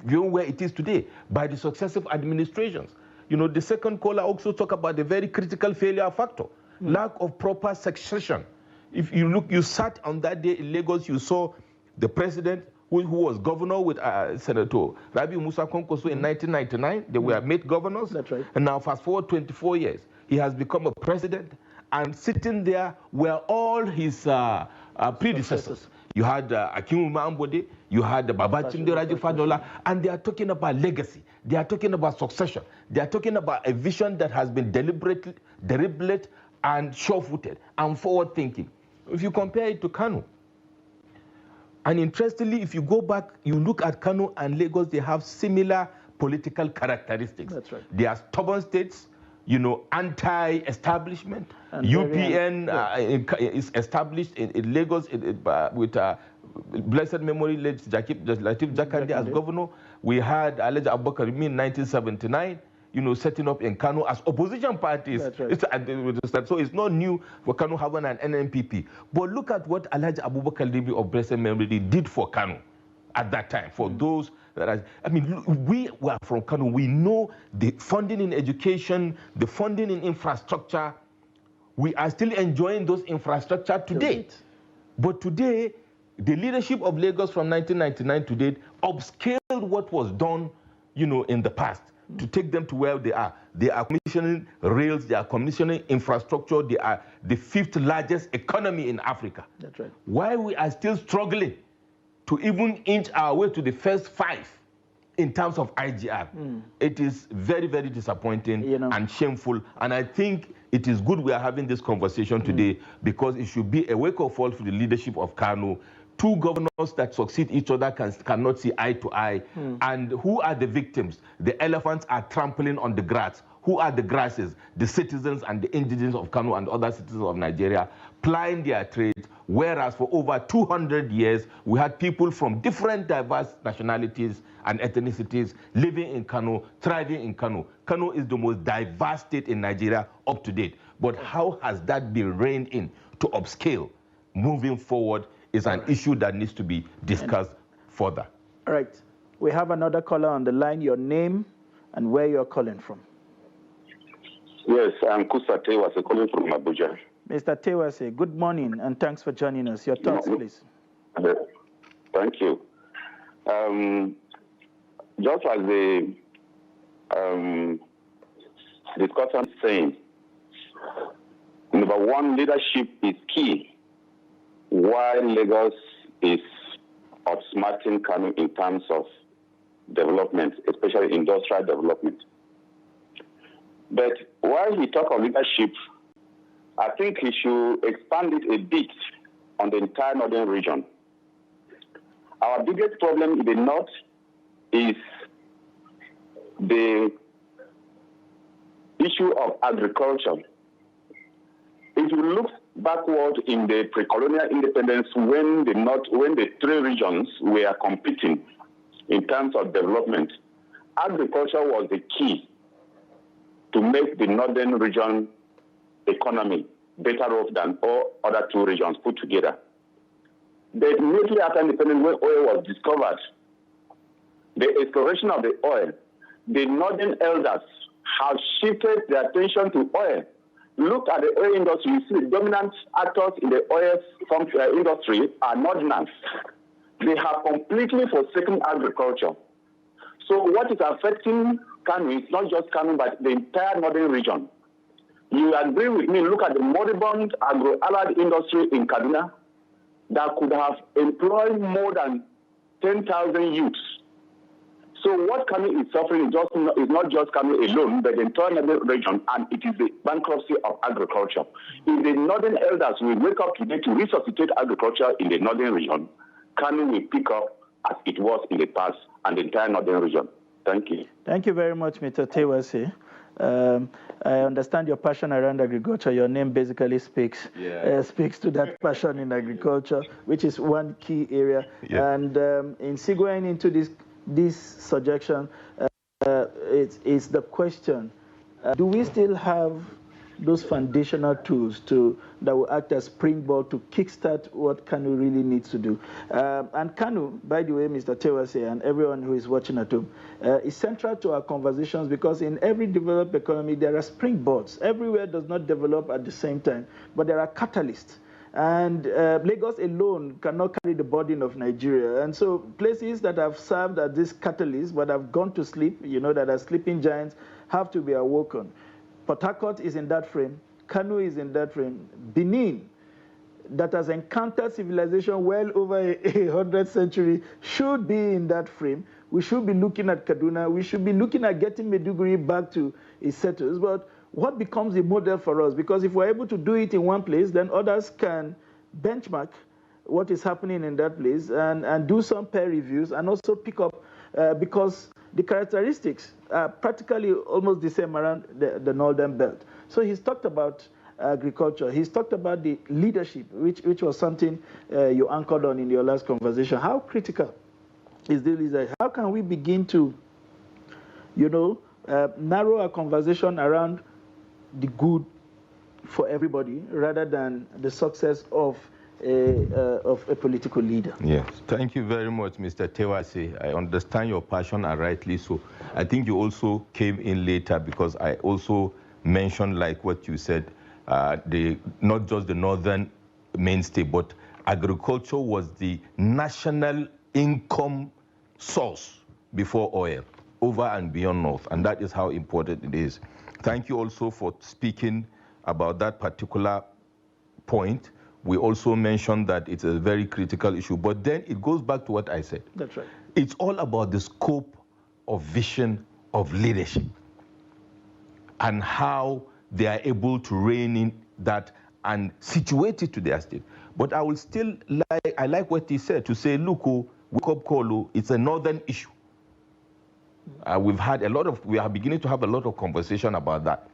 beyond where it is today, by the successive administrations. You know, the second caller also talked about the very critical failure factor, lack of proper succession. If you look, you sat on that day in Lagos, you saw the president who was governor with Senator Rabi Musa Konkoso in 1999. They were made governors. That's right. And now fast forward 24 years, he has become a president, and sitting there were all his predecessors. You had Akinwumi Ambode, you had Babachimde Rajifadola, and they are talking about legacy. They are talking about succession. They are talking about a vision that has been deliberate and sure-footed and forward-thinking. If you compare it to Kano, and interestingly, if you go back, you look at Kano and Lagos, they have similar political characteristics. That's right. They are stubborn states, you know, anti-establishment. UPN is established in Lagos with blessed memory, late Latif Jakande as governor. We had Alhaji Abubakar in 1979, you know, setting up in Kano as opposition parties. That's right. So it's not new for Kano having an NNPP. But look at what Alhaji Abubakar Libi of blessed memory did for Kano at that time, for those that are, I mean, we were from Kano. We know the funding in education, the funding in infrastructure. We are still enjoying those infrastructure today. But today, the leadership of Lagos from 1999 to date upscaled what was done, you know, in the past to take them to where they are. They are commissioning rails, they are commissioning infrastructure, they are the 5th largest economy in Africa. That's right. Why we are still struggling to even inch our way to the first 5 in terms of IGR. It is very, very disappointing, you know, and shameful. And I think it is good we are having this conversation today, because it should be a wake-up call for the leadership of Kano. 2 governors that succeed each other cannot see eye to eye. And who are the victims? The elephants are trampling on the grass. Who are the grasses? The citizens and the indigenous of Kano and other citizens of Nigeria plying their trades, whereas for over 200 years, we had people from different diverse nationalities and ethnicities living in Kano, thriving in Kano. Kano is the most diverse state in Nigeria up to date. But how has that been reined in to upscale moving forward is an issue that needs to be discussed further. All right. We have another caller on the line. Your name and where you're calling from. Yes, I'm Kusa Tewase calling from Abuja. Mr. Tewase, good morning and thanks for joining us. Your thoughts, please. Thank you. Just as the discussion is saying, number one, leadership is key. While Lagos is outsmarting Kano in terms of development, especially industrial development. But while he talks of leadership, I think he should expand it a bit on the entire northern region. Our biggest problem in the north is the issue of agriculture. If you look backward in the pre-colonial independence, when the 3 regions were competing in terms of development, agriculture was the key to make the northern region economy better off than all other 2 regions put together. But immediately after independence, when oil was discovered, the exploration of the oil, the northern elders have shifted their attention to oil. Look at the oil industry, you see the dominant actors in the oil industry are northerners. They have completely forsaken agriculture. So what is affecting Kano is not just Kano, but the entire northern region. You agree with me, look at the moribund agro-allied industry in Kaduna that could have employed more than 10,000 youths. So what Kano is suffering is not just Kano alone, but the entire northern region, and it is the bankruptcy of agriculture. If the northern elders will wake up today to resuscitate agriculture in the northern region, Kano will pick up as it was in the past and the entire northern region. Thank you. Thank you very much, Mr. Tewasi. I understand your passion around agriculture. Your name basically speaks to that passion in agriculture, which is one key area. Yeah. And in segueing into this suggestion, it's the question: do we still have those foundational tools that will act as springboard to kickstart what Kano really needs to do? And Kano, by the way, Mr. Tewasi and everyone who is watching at home, is central to our conversations because in every developed economy, there are springboards. Everywhere does not develop at the same time, but there are catalysts. And Lagos alone cannot carry the burden of Nigeria. And so places that have served as this catalyst but have gone to sleep, that are sleeping giants, have to be awoken. Port Harcourt is in that frame. Kano is in that frame. Benin, that has encountered civilization well over 100 centuries, should be in that frame. We should be looking at Kaduna. We should be looking at getting Maiduguri back to its settles. But what becomes the model for us? Because if we're able to do it in one place, then others can benchmark what is happening in that place and do some peer reviews and also pick up because the characteristics are practically almost the same around the northern belt. So he's talked about agriculture. He's talked about the leadership, which was something you anchored on in your last conversation. How critical is the leadership? How can we begin to, narrow our conversation around the good for everybody rather than the success of a political leader? Yes, thank you very much, Mr. Tewasi. I understand your passion, and rightly so. I think you also came in later because I also mentioned, like what you said, not just the northern mainstay, but agriculture was the national income source before oil, over and beyond north, and that is how important it is. Thank you also for speaking about that particular point. We also mentioned that it's a very critical issue, but then it goes back to what I said. That's right. It's all about the scope of vision of leadership and how they are able to rein in that and situate it to their state. But I will still I like what he said, to say, look, wake up call, it's a northern issue. We are beginning to have a lot of conversation about that.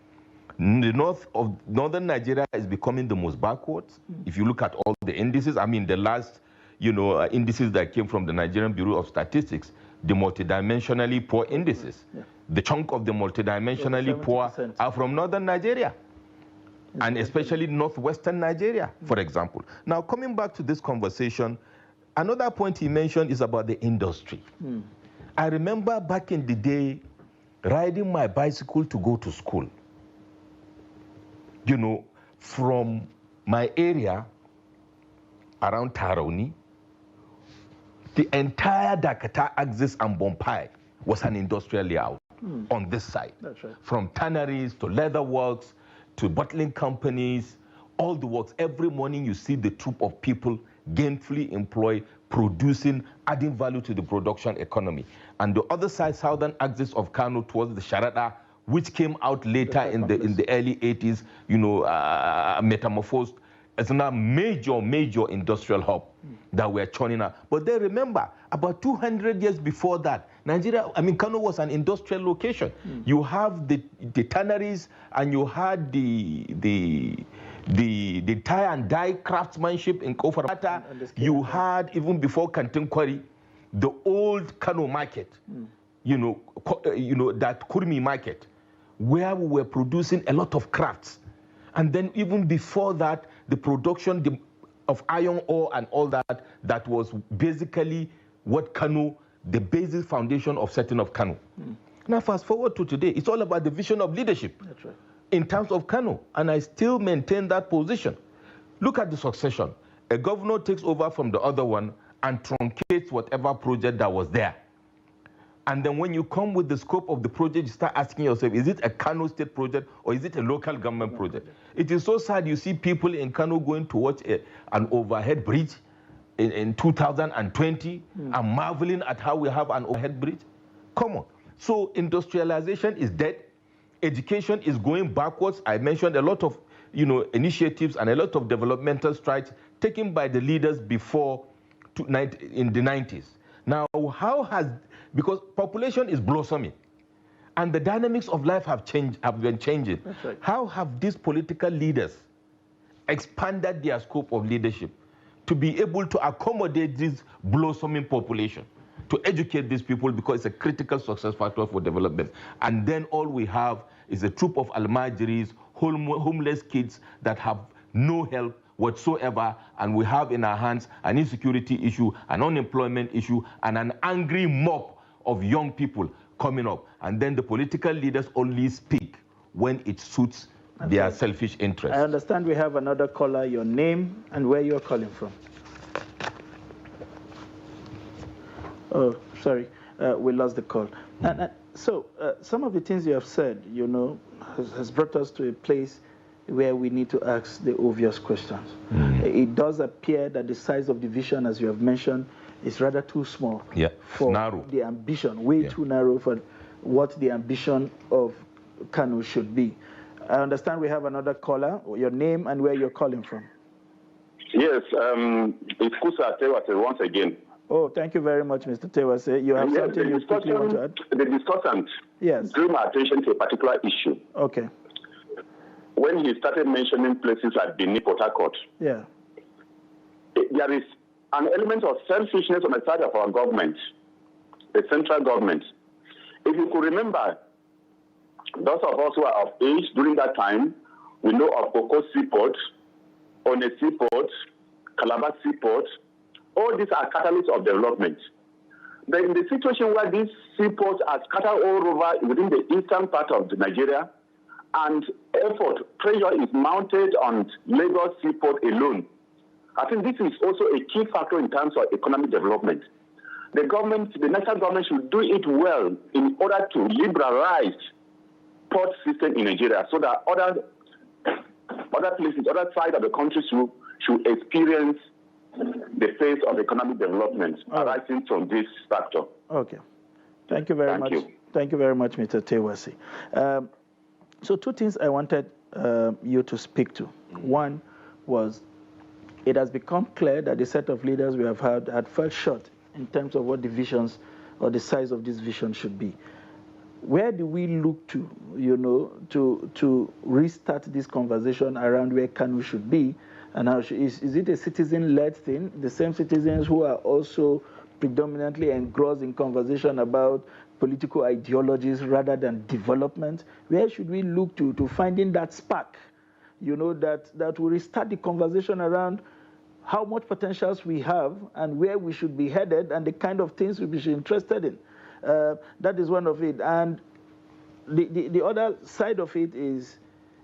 The north of northern Nigeria is becoming the most backwards. If you look at all the indices, I mean, the last, indices that came from the Nigerian Bureau of Statistics, the multidimensionally poor indices. Yeah. The chunk of the multidimensionally poor are from northern Nigeria, and especially northwestern Nigeria, for example. Now, coming back to this conversation, another point he mentioned is about the industry. I remember back in the day, riding my bicycle to go to school. From my area around Tarauni, the entire Dakata axis and Bompai was an industrial layout on this side. That's right. From tanneries to leather works to bottling companies, all the works. Every morning you see the troop of people gainfully employed, producing, adding value to the production economy. And the other side, southern axis of Kano towards the Sharada, which came out later in the early 80s, metamorphosed as a major industrial hub that we're churning out. But then remember, about 200 years before that, Kano was an industrial location. You have the tanneries, and you had the tie and dye craftsmanship in Kofarata. You had, even before Kantin Quarry, the old Kano market, that Kurmi market, where we were producing a lot of crafts. And then even before that, the production of iron ore and all that was basically what Kano, the basic foundation of setting of Kano. Now fast forward to today, it's all about the vision of leadership. That's right. In terms of Kano, and I still maintain that position. Look at the succession. A governor takes over from the other one and truncates whatever project that was there. And then when you come with the scope of the project, you start asking yourself, is it a Kano state project or is it a local government project? It is so sad you see people in Kano going to watch an overhead bridge in 2020 and marveling at how we have an overhead bridge. Come on. So industrialization is dead. Education is going backwards. I mentioned a lot of initiatives and a lot of developmental strides taken by the leaders before in the 90s. Now, how has because population is blossoming. And the dynamics of life have been changing. That's right. How have these political leaders expanded their scope of leadership to be able to accommodate this blossoming population, to educate these people, because it's a critical success factor for development? And then all we have is a troop of almajiris, homeless kids that have no help whatsoever, and we have in our hands an insecurity issue, an unemployment issue, and an angry mob of young people coming up. And then the political leaders only speak when it suits their selfish interests. I understand we have another caller. Your name and where you're calling from. Oh, sorry, we lost the call. So some of the things you have said, you know, has brought us to a place where we need to ask the obvious questions. It does appear that the size of the vision, as you have mentioned, is rather too small for the ambition, way too narrow for what the ambition of Kano should be. I understand we have another caller. Your name and where you're calling from. Yes, it's Kusa Tewase once again. Oh, thank you very much, Mr. Tewase. You have something you quickly want to add? The discussant drew my attention to a particular issue. Okay. When he started mentioning places like Benin, Port Harcourt, there is an element of selfishness on the side of our government, the central government. If you could remember, those of us who are of age during that time, we know of Boko Seaport, One Seaport, Calabar Seaport. All these are catalysts of development. But in the situation where these seaports are scattered all over within the eastern part of Nigeria, and pressure is mounted on Lagos Seaport alone, I think this is also a key factor in terms of economic development. The national government should do it well in order to liberalize port system in Nigeria, so that other places, other sides of the country should experience the phase of economic development arising from this factor. Okay. Thank you very much. Thank you very much, Mr. Tewase. So two things I wanted you to speak to. One was, it has become clear that the set of leaders we have had fell short in terms of what the visions or the size of this vision should be. Where do we look to, you know, to restart this conversation around where Kano should be, and how is it a citizen-led thing? The same citizens who are also predominantly engrossed in conversation about political ideologies rather than development. Where should we look to finding that spark, you know, that will restart the conversation around how much potentials we have and where we should be headed and the kind of things we should be interested in. That is one of it. And the other side of it is,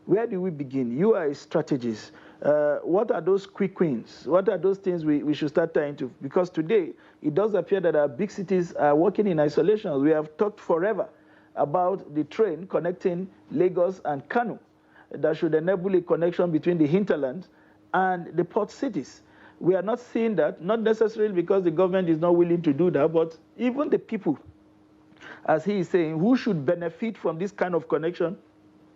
where do we begin? You are a strategist. What are those quick wins? What are those things we should start trying to? Because today, it does appear that our big cities are working in isolation. We have talked forever about the train connecting Lagos and Kano that should enable a connection between the hinterlands and the port cities. We are not seeing that, not necessarily because the government is not willing to do that, but even the people, as he is saying, who should benefit from this kind of connection,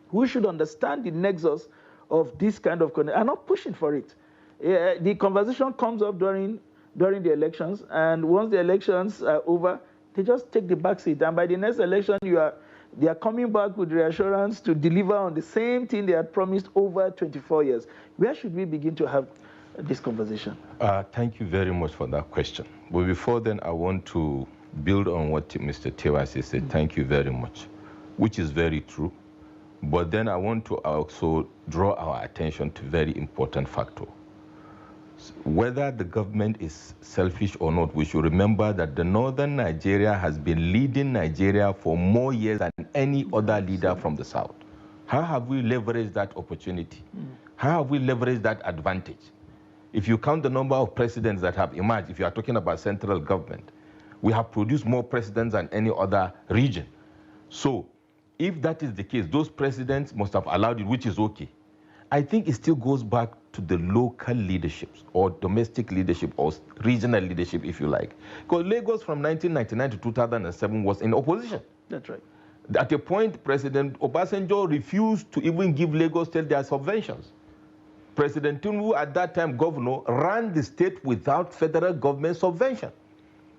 who should understand the nexus of this kind of connection, are not pushing for it. The conversation comes up during the elections, and once the elections are over, they just take the back seat. And by the next election, they are coming back with reassurance to deliver on the same thing they had promised over 24 years. Where should we begin to have this conversation? Thank you very much for that question. But before then, I want to build on what Mr. Tewase said. Thank you very much, which is very true. But then I want to also draw our attention to a very important factor. Whether the government is selfish or not, we should remember that the northern Nigeria has been leading Nigeria for more years than any other leader from the south. How have we leveraged that opportunity? How have we leveraged that advantage? If you count the number of presidents that have emerged, if you are talking about central government, we have produced more presidents than any other region. So, if that is the case, those presidents must have allowed it, which is okay. I think it still goes back to the local leaderships or domestic leadership or regional leadership, if you like. Because Lagos from 1999 to 2007 was in opposition. That's right. At a point, President Obasanjo refused to even give Lagos State their subventions. President Tinubu, at that time governor, ran the state without federal government subvention.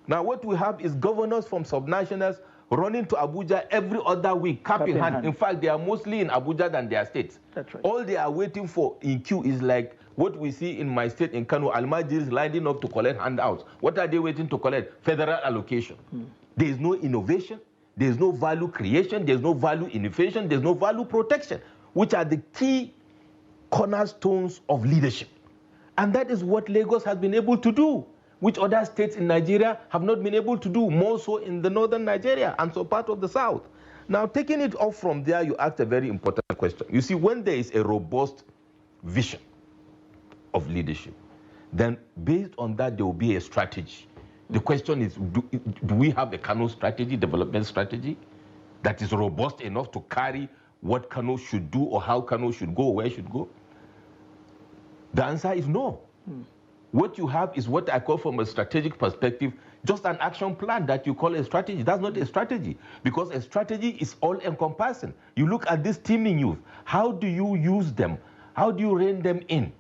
Now what we have is governors from subnationals running to Abuja every other week, cap in hand. In fact, they are mostly in Abuja than their states. That's right. All they are waiting for in queue is like what we see in my state in Kano, Almajiris lining up to collect handouts. What are they waiting to collect? Federal allocation. There is no innovation, there is no value creation, there is no value innovation, there is no value protection, which are the key cornerstones of leadership. And that is what Lagos has been able to do, which other states in Nigeria have not been able to do, more so in the northern Nigeria and so part of the south. Now, taking it off from there, you asked a very important question. You see, when there is a robust vision of leadership, then based on that, there will be a strategy. The question is, do we have a Kano strategy, development strategy, that is robust enough to carry what Kano should do or how Kano should go, where it should go? The answer is no. What you have is what I call, from a strategic perspective, just an action plan that you call a strategy. That's not a strategy, because a strategy is all-encompassing. You look at this teeming youth. How do you use them? How do you rein them in?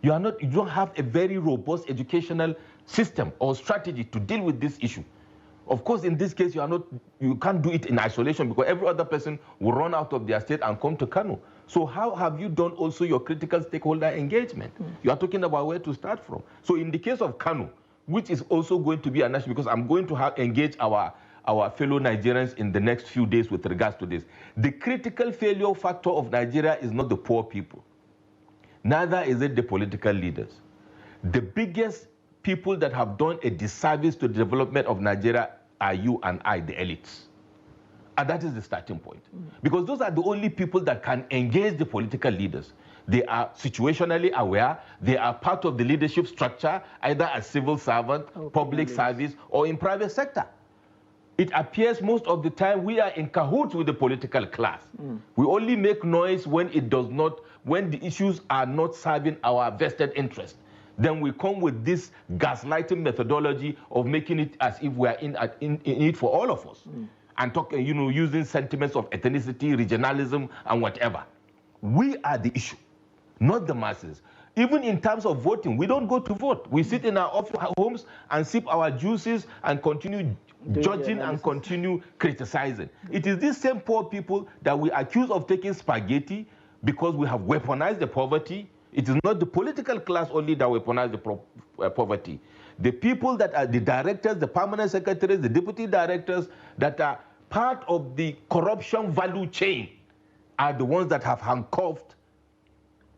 You don't have a very robust educational system or strategy to deal with this issue. Of course, in this case, you can't do it in isolation, because every other person will run out of their state and come to Kano. So how have you done also your critical stakeholder engagement? You are talking about where to start from. So in the case of Kano, which is also going to be a national, because I'm going to engage our fellow Nigerians in the next few days with regards to this. The critical failure factor of Nigeria is not the poor people. Neither is it the political leaders. The biggest people that have done a disservice to the development of Nigeria are you and I, the elites. And that is the starting point. Because those are the only people that can engage the political leaders. They are situationally aware. They are part of the leadership structure, either as civil servant, public service, or in private sector. It appears most of the time we are in cahoots with the political class. We only make noise when the issues are not serving our vested interest. Then we come with this gaslighting methodology of making it as if we are in it for all of us. And talking, using sentiments of ethnicity, regionalism, and whatever. We are the issue, not the masses. Even in terms of voting, we don't go to vote. We sit in our homes and sip our juices and continue judging and continue criticizing. It is these same poor people that we accuse of taking spaghetti because we have weaponized the poverty. It is not the political class only that weaponize the poverty. The people that are the directors, the permanent secretaries, the deputy directors that are part of the corruption value chain are the ones that have handcuffed,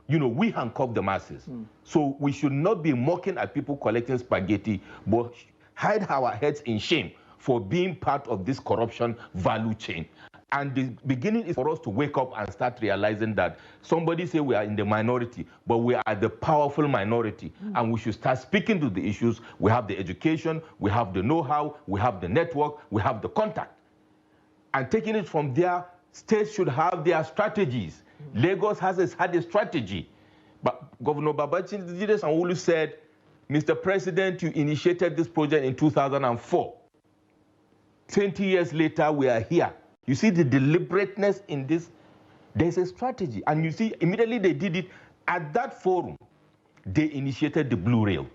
we handcuff the masses. So we should not be mocking at people collecting spaghetti, but hide our heads in shame for being part of this corruption value chain. And the beginning is for us to wake up and start realizing that somebody say we are in the minority, but we are the powerful minority. And we should start speaking to the issues. We have the education, we have the know-how, we have the network, we have the contact. And taking it from there, states should have their strategies. Lagos has had a strategy. But Governor Babachir Sanwo-Olu said, Mr. President, you initiated this project in 2004. 20 years later, we are here. You see the deliberateness in this? There's a strategy. And you see, immediately they did it. At that forum, they initiated the Blue Rail.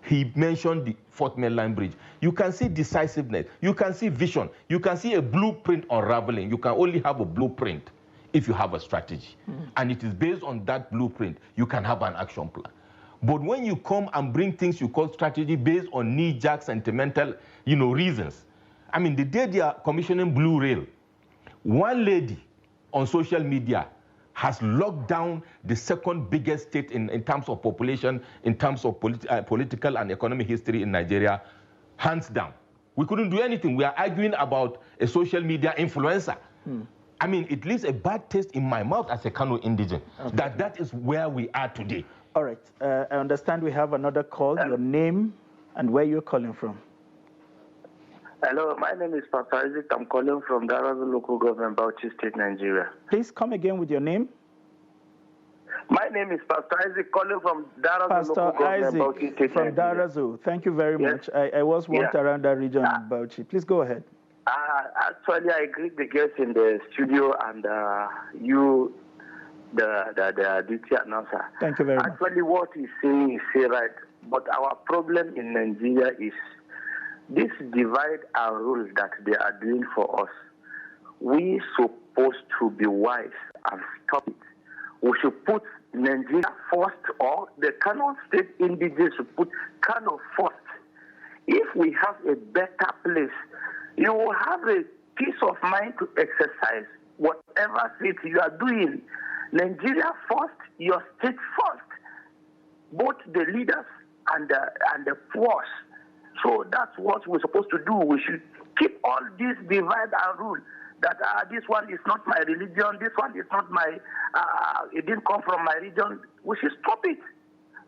He mentioned the Fourth Mainline Bridge. You can see decisiveness. You can see vision. You can see a blueprint unraveling. You can only have a blueprint if you have a strategy. And it is based on that blueprint, you can have an action plan. But when you come and bring things you call strategy based on knee-jerk sentimental, reasons. I mean, the day they are commissioning Blue Rail, one lady on social media has locked down the second biggest state in terms of population, in terms of political and economic history in Nigeria, hands down. We couldn't do anything. We are arguing about a social media influencer. I mean, it leaves a bad taste in my mouth as a Kano indigene, that is where we are today. All right. I understand we have another call. Your name and where you're calling from. Hello, my name is Pastor Isaac. I'm calling from Darazo Local Government, Bauchi State, Nigeria. Please come again with your name. My name is Pastor Isaac, calling from Darazo Local Government, Bauchi State, from Darazo. Thank you very much. I was once around that region in Bauchi. Please go ahead. Actually, I greet the guests in the studio and you, the duty announcer. Thank you very much. Actually, what he's saying is right, but our problem in Nigeria is this divide and rule that they are doing for us, we supposed to be wise and stop it. We should put Nigeria first, or the Kano state indigenous should put Kano first. If we have a better place, you will have a peace of mind to exercise whatever state you are doing. Nigeria first, your state first. Both the leaders and the force. So that's what we're supposed to do. We should keep all this divide and rule. That this one is not my religion, this one is not my, it didn't come from my region. We should stop it.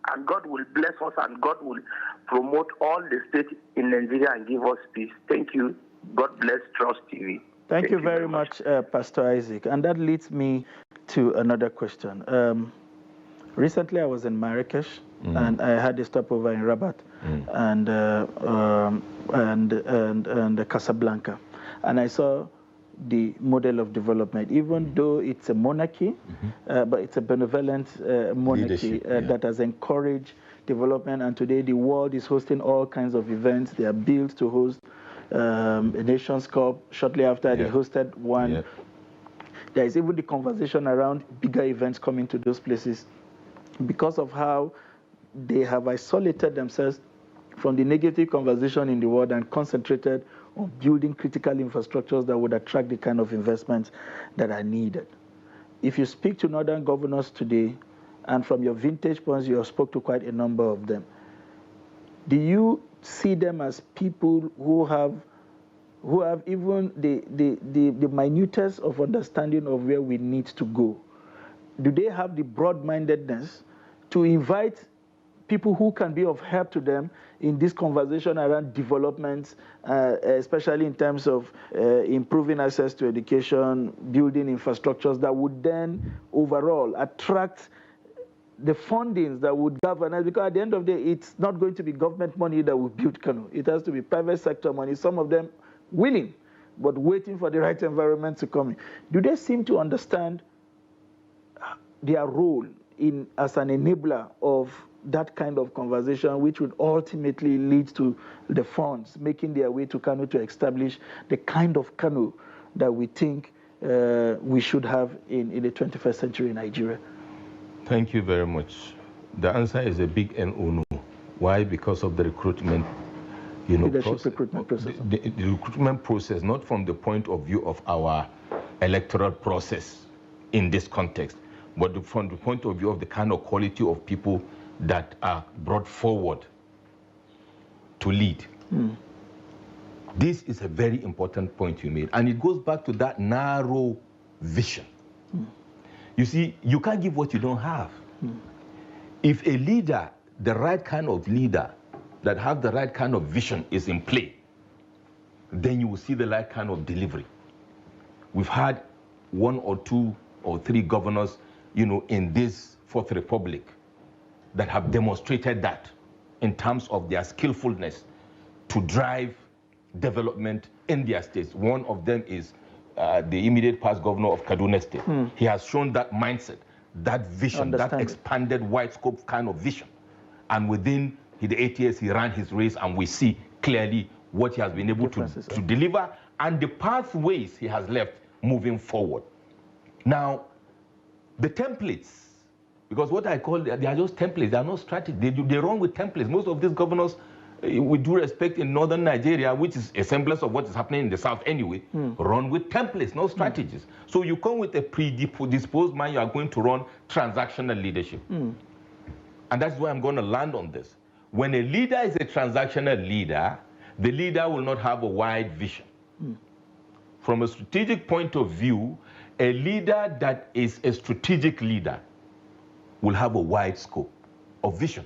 And God will bless us, and God will promote all the states in Nigeria and give us peace. Thank you. God bless Trust TV. Thank you very much, Pastor Isaac. And that leads me to another question. Recently, I was in Marrakesh, and I had a stopover in Rabat and Casablanca, and I saw the model of development. Even though it's a monarchy, but it's a benevolent monarchy that has encouraged development. And today, the world is hosting all kinds of events. They are built to host a Nations Cup. Shortly after, they hosted one. There is even the conversation around bigger events coming to those places, because of how they have isolated themselves from the negative conversation in the world and concentrated on building critical infrastructures that would attract the kind of investments that are needed. If you speak to northern governors today, and from your vintage points, you have spoke to quite a number of them, do you see them as people who have even the minutest of understanding of where we need to go? Do they have the broad-mindedness to invite people who can be of help to them in this conversation around development, especially in terms of improving access to education, building infrastructures that would then overall attract the fundings that would govern us? Because at the end of the day, it's not going to be government money that will build Kano. It has to be private sector money, some of them willing, but waiting for the right environment to come in. Do they seem to understand their role as an enabler of that kind of conversation, which would ultimately lead to the funds making their way to Kano to establish the kind of Kano that we think we should have in the 21st century in Nigeria? Thank you very much. The answer is a big no. Why? Because of the recruitment, recruitment process. The recruitment process, not from the point of view of our electoral process in this context, but from the point of view of the kind of quality of people that are brought forward to lead. This is a very important point you made, and it goes back to that narrow vision. You see, you can't give what you don't have. If a leader, the right kind of leader that have the right kind of vision is in play, then you will see the right kind of delivery. We've had 1 or 2 or 3 governors, in this Fourth Republic that have demonstrated that in terms of their skillfulness to drive development in their states. One of them is the immediate past governor of Kaduna State. He has shown that mindset, that vision, that expanded wide scope kind of vision. And within the 8 years, he ran his race, and we see clearly what he has been able to deliver and the pathways he has left moving forward. Now, the templates, because what I call, they are just templates, they are not strategy. They run with templates. Most of these governors, with due respect, in northern Nigeria, which is a semblance of what is happening in the south anyway, run with templates, not strategies. So you come with a predisposed mind, you are going to run transactional leadership. And that's why I'm going to land on this. When a leader is a transactional leader, the leader will not have a wide vision. From a strategic point of view, a leader that is a strategic leader will have a wide scope of vision.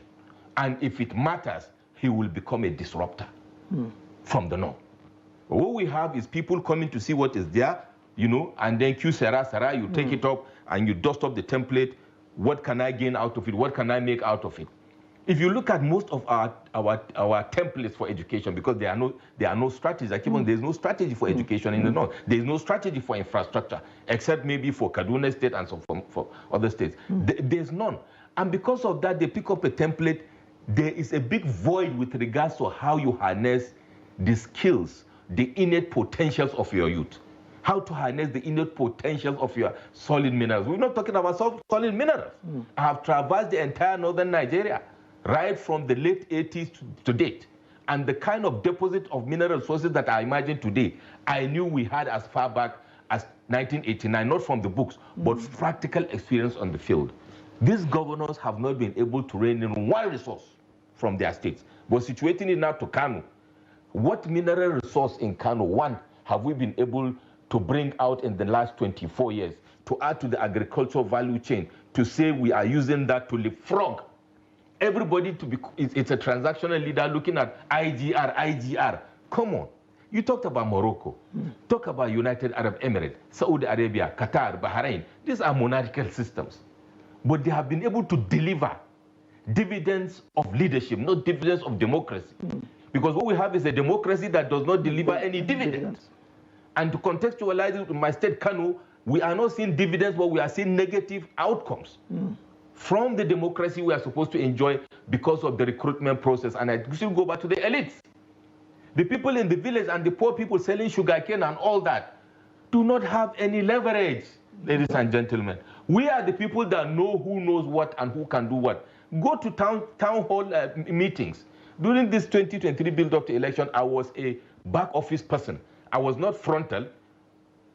And if it matters, he will become a disruptor from the norm. But what we have is people coming to see what is there, and then Sarah, you take it up and you dust up the template. What can I gain out of it? What can I make out of it? If you look at most of our templates for education, because there are no strategies. I keep on, there's no strategy for education in the north. There's no strategy for infrastructure, except maybe for Kaduna State and so for other states. There's none. And because of that, they pick up a template. There is a big void with regards to how you harness the skills, the innate potentials of your youth. How to harness the innate potentials of your solid minerals. We're not talking about solid minerals. I have traversed the entire northern Nigeria, right from the late 80s to date. And the kind of deposit of mineral resources that I imagine today, I knew we had as far back as 1989, not from the books, but practical experience on the field. These governors have not been able to rein in one resource from their states. But situating it now to Kano, what mineral resource in Kano, one, have we been able to bring out in the last 24 years to add to the agricultural value chain, to say we are using that to leapfrog everybody to be, it's a transactional leader looking at IGR. Come on. You talked about Morocco, talk about United Arab Emirates, Saudi Arabia, Qatar, Bahrain. These are monarchical systems. But they have been able to deliver dividends of leadership, not dividends of democracy. Because what we have is a democracy that does not deliver any dividends. And to contextualize it in my state, Kano, we are not seeing dividends, but we are seeing negative outcomes from the democracy we are supposed to enjoy because of the recruitment process. And I should go back to the elites. The people in the village and the poor people selling sugarcane and all that do not have any leverage, ladies and gentlemen. We are the people that know who knows what and who can do what. Go to town hall meetings. During this 2023 build-up to election, I was a back office person. I was not frontal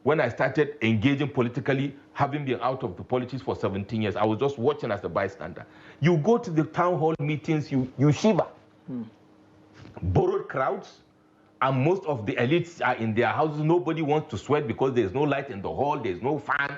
when I started engaging politically, having been out of the politics for 17 years. I was just watching as a bystander. You go to the town hall meetings, you shiver. Borrowed crowds, and most of the elites are in their houses. Nobody wants to sweat because there's no light in the hall, there's no fan.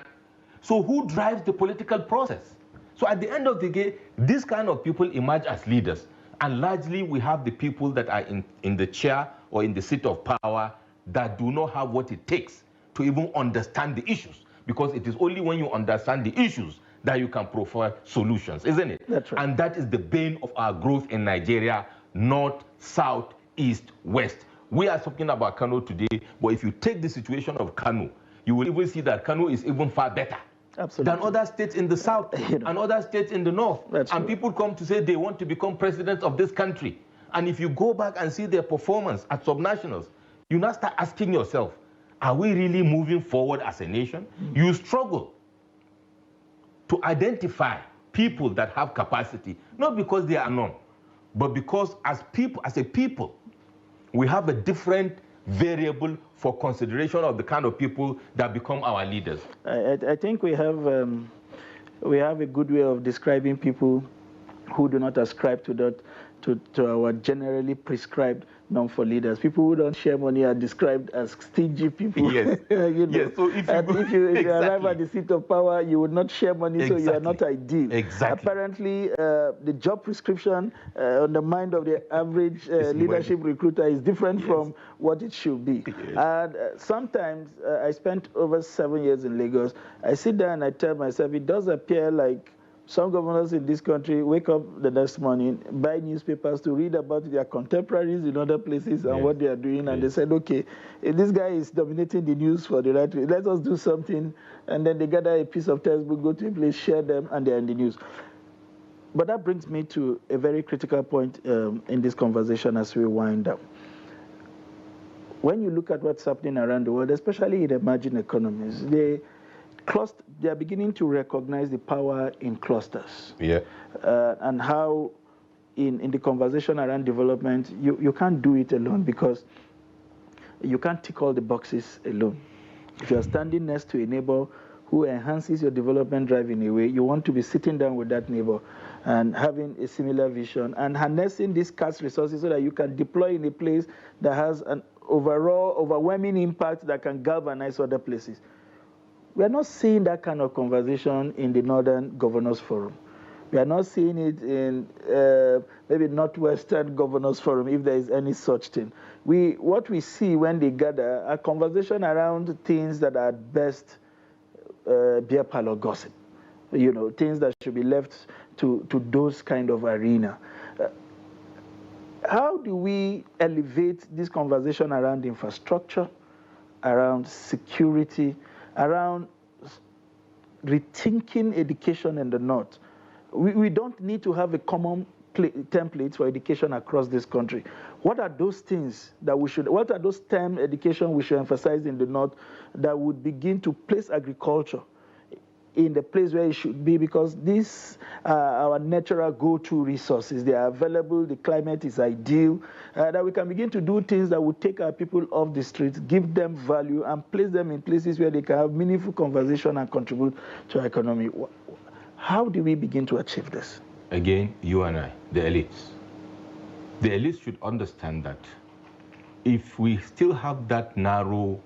So who drives the political process? So at the end of the day, this kind of people emerge as leaders. And largely, we have the people that are in the chair or in the seat of power that do not have what it takes to even understand the issues, because it is only when you understand the issues that you can provide solutions, isn't it? That's right. And that is the bane of our growth in Nigeria, north, south, east, west. We are talking about Kano today, but if you take the situation of Kano, you will even see that Kano is even far better than other states in the south and other states in the north. And people come to say they want to become presidents of this country. And if you go back and see their performance at subnationals, you now start asking yourself, are we really moving forward as a nation? You struggle to identify people that have capacity, not because they are known, but because as a people, we have a different variable for consideration of the kind of people that become our leaders. I think we have a good way of describing people who do not ascribe to that, to our generally prescribed norm for leaders. People who don't share money are described as stingy people. Yes. Yes. So if you arrive at the seat of power, you would not share money, so you are not ideal. Apparently, the job prescription on the mind of the average leadership recruiter is different from what it should be. And sometimes, I spent over 7 years in Lagos. I sit there and I tell myself, it does appear like some governors in this country wake up the next morning, buy newspapers to read about their contemporaries in other places and what they are doing, and they said, okay, if this guy is dominating the news for the right way, let us do something, and then they gather a piece of textbook, go to a place, share them, and they're in the news. But that brings me to a very critical point in this conversation as we wind up. When you look at what's happening around the world, especially in emerging economies, they are beginning to recognize the power in clusters. And how in the conversation around development, you can't do it alone, because you can't tick all the boxes alone. If you're standing next to a neighbor who enhances your development drive in a way, you want to be sitting down with that neighbor and having a similar vision and harnessing these scarce resources so that you can deploy in a place that has an overall overwhelming impact that can galvanize other places. We are not seeing that kind of conversation in the Northern Governors Forum. We are not seeing it in maybe Northwestern Governors Forum, if there is any such thing. What we see when they gather are conversation around things that are at best beer parlor gossip. Things that should be left to those kind of arena. How do we elevate this conversation around infrastructure, around security, around rethinking education in the North? We don't need to have a common templates for education across this country. What are those things that what are those STEM education we should emphasize in the North that would begin to place agriculture in the place where it should be, because these are our natural go-to resources. They are available, the climate is ideal, that we can begin to do things that would take our people off the streets, give them value, and place them in places where they can have meaningful conversation and contribute to our economy. How do we begin to achieve this? Again, you and I, the elites. The elites should understand that if we still have that narrow,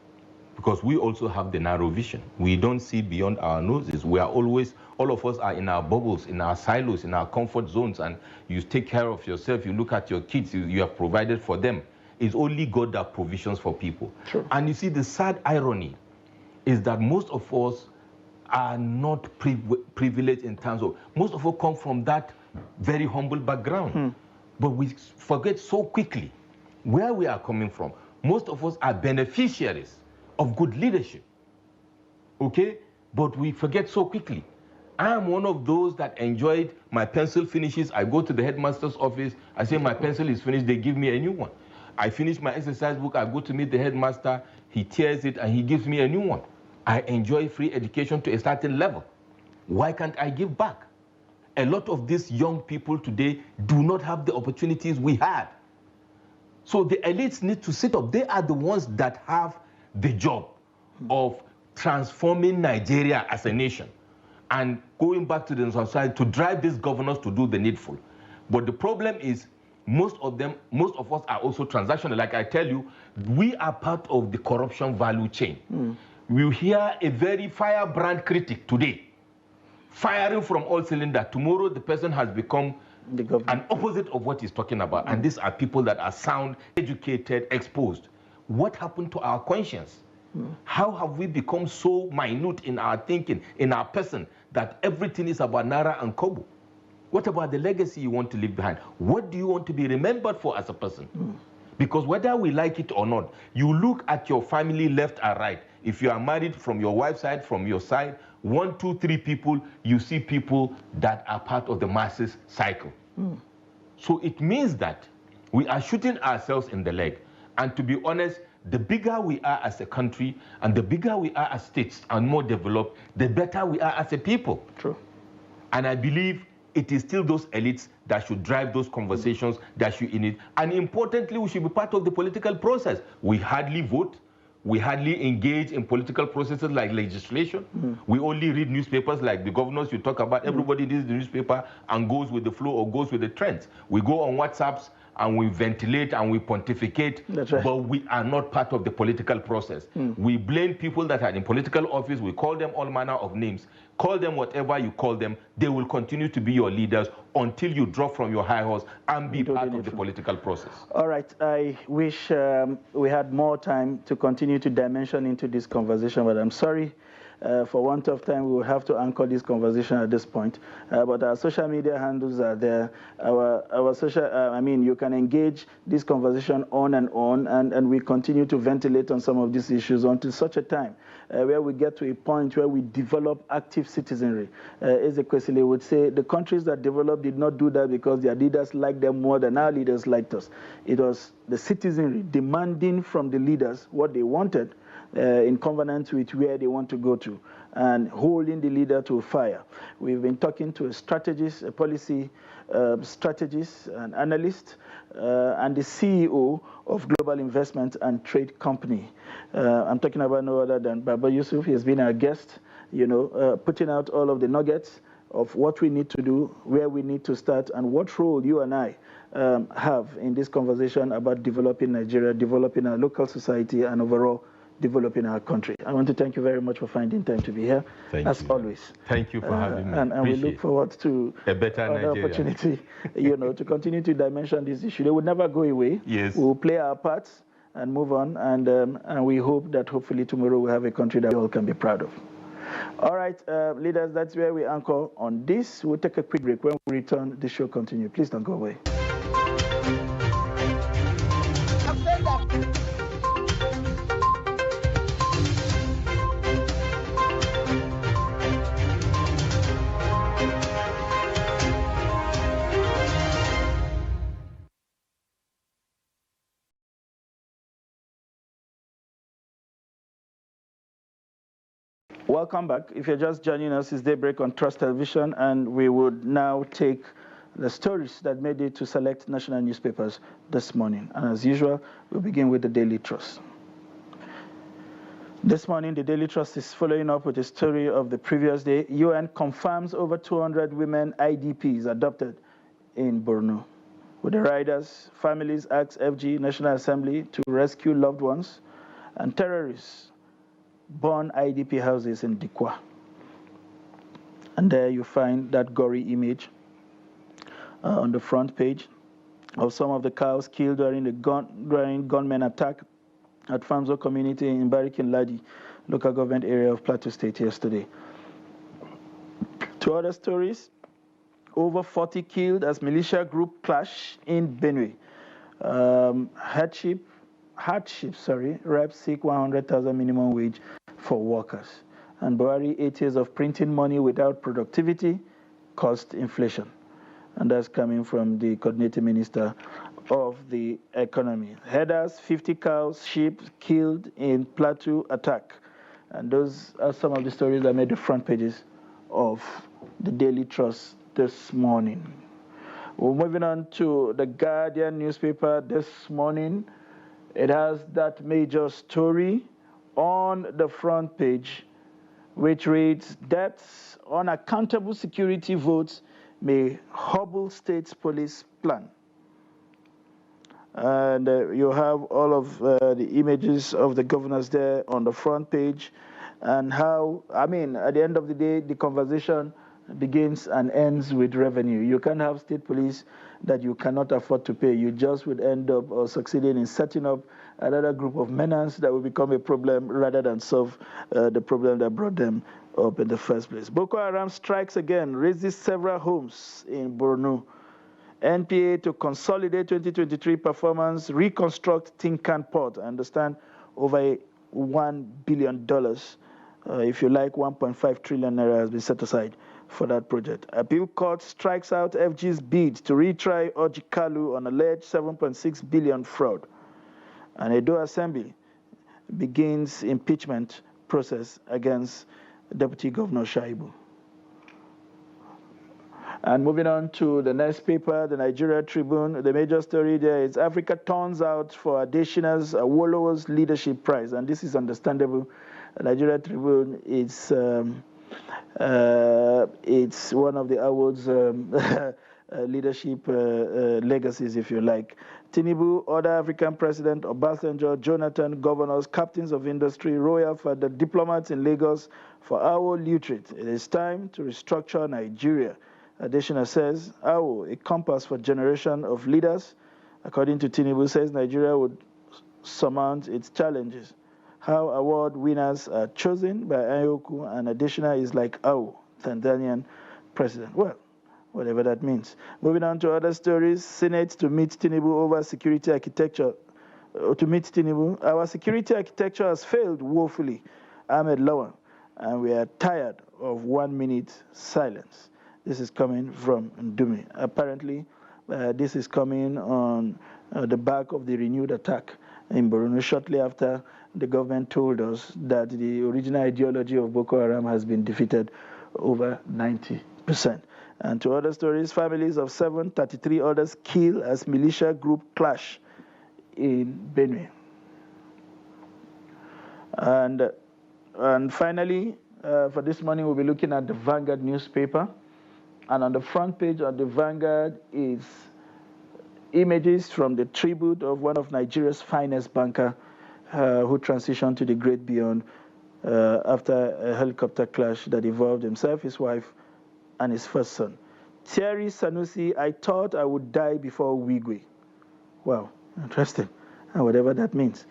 because we also have the narrow vision. We don't see beyond our noses. We are always, all of us are in our bubbles, in our silos, in our comfort zones, and you take care of yourself, you look at your kids, you have provided for them. It's only God that provisions for people. True. And you see, the sad irony is that most of us are not privileged in terms of, most of us come from that very humble background. But we forget so quickly where we are coming from. Most of us are beneficiaries of good leadership, okay? But we forget so quickly. I am one of those that enjoyed my pencil finishes. I go to the headmaster's office, I say my pencil is finished, they give me a new one. I finish my exercise book, I go to meet the headmaster, he tears it and he gives me a new one. I enjoy free education to a certain level. Why can't I give back? A lot of these young people today do not have the opportunities we had. So the elites need to sit up. They are the ones that have the job of transforming Nigeria as a nation and going back to the society to drive these governors to do the needful. But the problem is most of us are also transactional. Like I tell you, we are part of the corruption value chain. We hear a very firebrand critic today, firing from all cylinders. Tomorrow the person has become an opposite of what he's talking about. And these are people that are sound, educated, exposed. What happened to our conscience? How have we become so minute in our thinking, in our person, that everything is about Naira and Kobo? What about the legacy you want to leave behind? What do you want to be remembered for as a person? Because whether we like it or not, you look at your family left and right. If you are married, from your wife's side, from your side, 1, 2, 3 people, you see people that are part of the masses cycle. So it means that we are shooting ourselves in the leg. And to be honest, the bigger we are as a country and the bigger we are as states and more developed, the better we are as a people. True. And I believe it is still those elites that should drive those conversations, that should in it. And importantly, we should be part of the political process. We hardly vote. We hardly engage in political processes like legislation. We only read newspapers like the governors you talk about. Everybody reads the newspaper and goes with the flow or goes with the trends. We go on WhatsApps and we ventilate and we pontificate, but we are not part of the political process. We blame people that are in political office. We call them all manner of names. Call them whatever you call them. They will continue to be your leaders until you drop from your high horse and be part of the political process. All right. I wish we had more time to continue to dimension into this conversation, but I'm sorry. For want of time, we will have to anchor this conversation at this point. But our social media handles are there. Our social, you can engage this conversation on, and we continue to ventilate on some of these issues until such a time where we get to a point where we develop active citizenry. Ezekwesili would say the countries that developed did not do that because their leaders liked them more than our leaders liked us. It was the citizenry demanding from the leaders what they wanted, in covenant with where they want to go to, and holding the leader to fire. We've been talking to a strategist, a policy strategist, an analyst, and the CEO of Global Investment and Trade Company. I'm talking about no other than Baba Yusuf. He has been our guest, putting out all of the nuggets of what we need to do, where we need to start, and what role you and I have in this conversation about developing Nigeria, developing our local society, and overall developing our country. I want to thank you very much for finding time to be here, as always. Thank you for having me. And we look forward to a better Nigeria. Opportunity, to continue to dimension this issue. They will never go away. Yes. We'll play our parts and move on, and we hope that hopefully tomorrow we'll have a country that we all can be proud of. All right, leaders, that's where we anchor on this. We'll take a quick break. When we return, the show continues. Please don't go away. Welcome back. If you're just joining us, it's Daybreak on Trust Television, and we would now take the stories that made it to select national newspapers this morning. And as usual, we'll begin with the Daily Trust. This morning, the Daily Trust is following up with a story of the previous day. UN confirms over 200 women IDPs adopted in Borno. With the riders, families ask FG National Assembly to rescue loved ones, and terrorists burn IDP houses in Dikwa. And there you find that gory image on the front page of some of the cows killed during the gunmen attack at Famso community in Barikin Ladi, local government area of Plateau State yesterday. Two other stories: over 40 killed as militia group clash in Benue. Hardship, reps seek 100,000 minimum wage for workers. And Buhari, 8 years of printing money without productivity caused inflation. And that's coming from the coordinating minister of the economy. Headers, 50 cows, sheep killed in Plateau attack. And those are some of the stories that made the front pages of the Daily Trust this morning. We're moving on to the Guardian newspaper this morning. It has that major story on the front page, which reads, "Deaths, unaccountable security votes may hobble state's police plan." And you have all of the images of the governors there on the front page, and how, at the end of the day, the conversation begins and ends with revenue. You can't have state police that you cannot afford to pay. You just would end up succeeding in setting up another group of menace that will become a problem rather than solve the problem that brought them up in the first place. Boko Haram strikes again, raises several homes in Borno. NPA to consolidate 2023 performance, reconstruct Tinkan Port. I understand over $1 billion, if you like, 1.5 trillion naira has been set aside for that project. Appeal court strikes out FG's bid to retry Ojikalu on alleged 7.6 billion fraud. And Edo Assembly begins impeachment process against Deputy Governor Shaibu. And moving on to the next paper, the Nigeria Tribune, the major story there is Africa turns out for Adesina's Awolowo's Leadership Prize. And this is understandable. The Nigeria Tribune is it's one of the awards leadership legacies, if you like. Tinubu, other African president, Obasanjo, Jonathan, governors, captains of industry, royal father, diplomats in Lagos for Awo literate. It is time to restructure Nigeria. Adesina says, Awo, a compass for generation of leaders. According to Tinubu, says Nigeria would surmount its challenges. How award winners are chosen by Ayoku, and Adesina is like Awo, Tanzanian president. Well, whatever that means. Moving on to other stories. Senate to meet Tinubu over security architecture. To meet Tinubu, our security architecture has failed woefully. Ahmed Lawan, and we are tired of 1 minute silence. This is coming from Ndumi. Apparently, this is coming on the back of the renewed attack in Borno shortly after the government told us that the original ideology of Boko Haram has been defeated over 90%. And to other stories, families of 733 others killed as militia group clash in Benue. And finally, for this morning, we'll be looking at the Vanguard newspaper. And on the front page of the Vanguard is images from the tribute of one of Nigeria's finest banker who transitioned to the great beyond after a helicopter crash that involved himself, his wife, and his first son. Thierry Sanusi, I thought I would die before Wigwe. Wow, interesting, and whatever that means.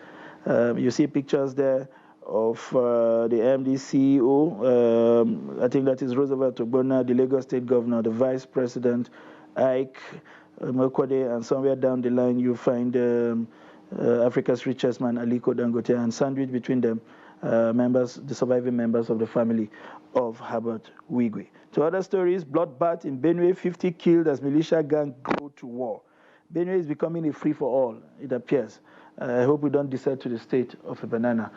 You see pictures there of the MD CEO, I think that is Roosevelt Ogbonna, the Lagos State Governor, the Vice President, Ike Mokwade, and somewhere down the line you find Africa's richest man, Aliko Dangote, and sandwiched between them, the surviving members of the family of Herbert Wigwe. To other stories, bloodbath in Benue, 50 killed as militia gang go to war. Benue is becoming a free-for-all, it appears. I hope we don't descend to the state of a banana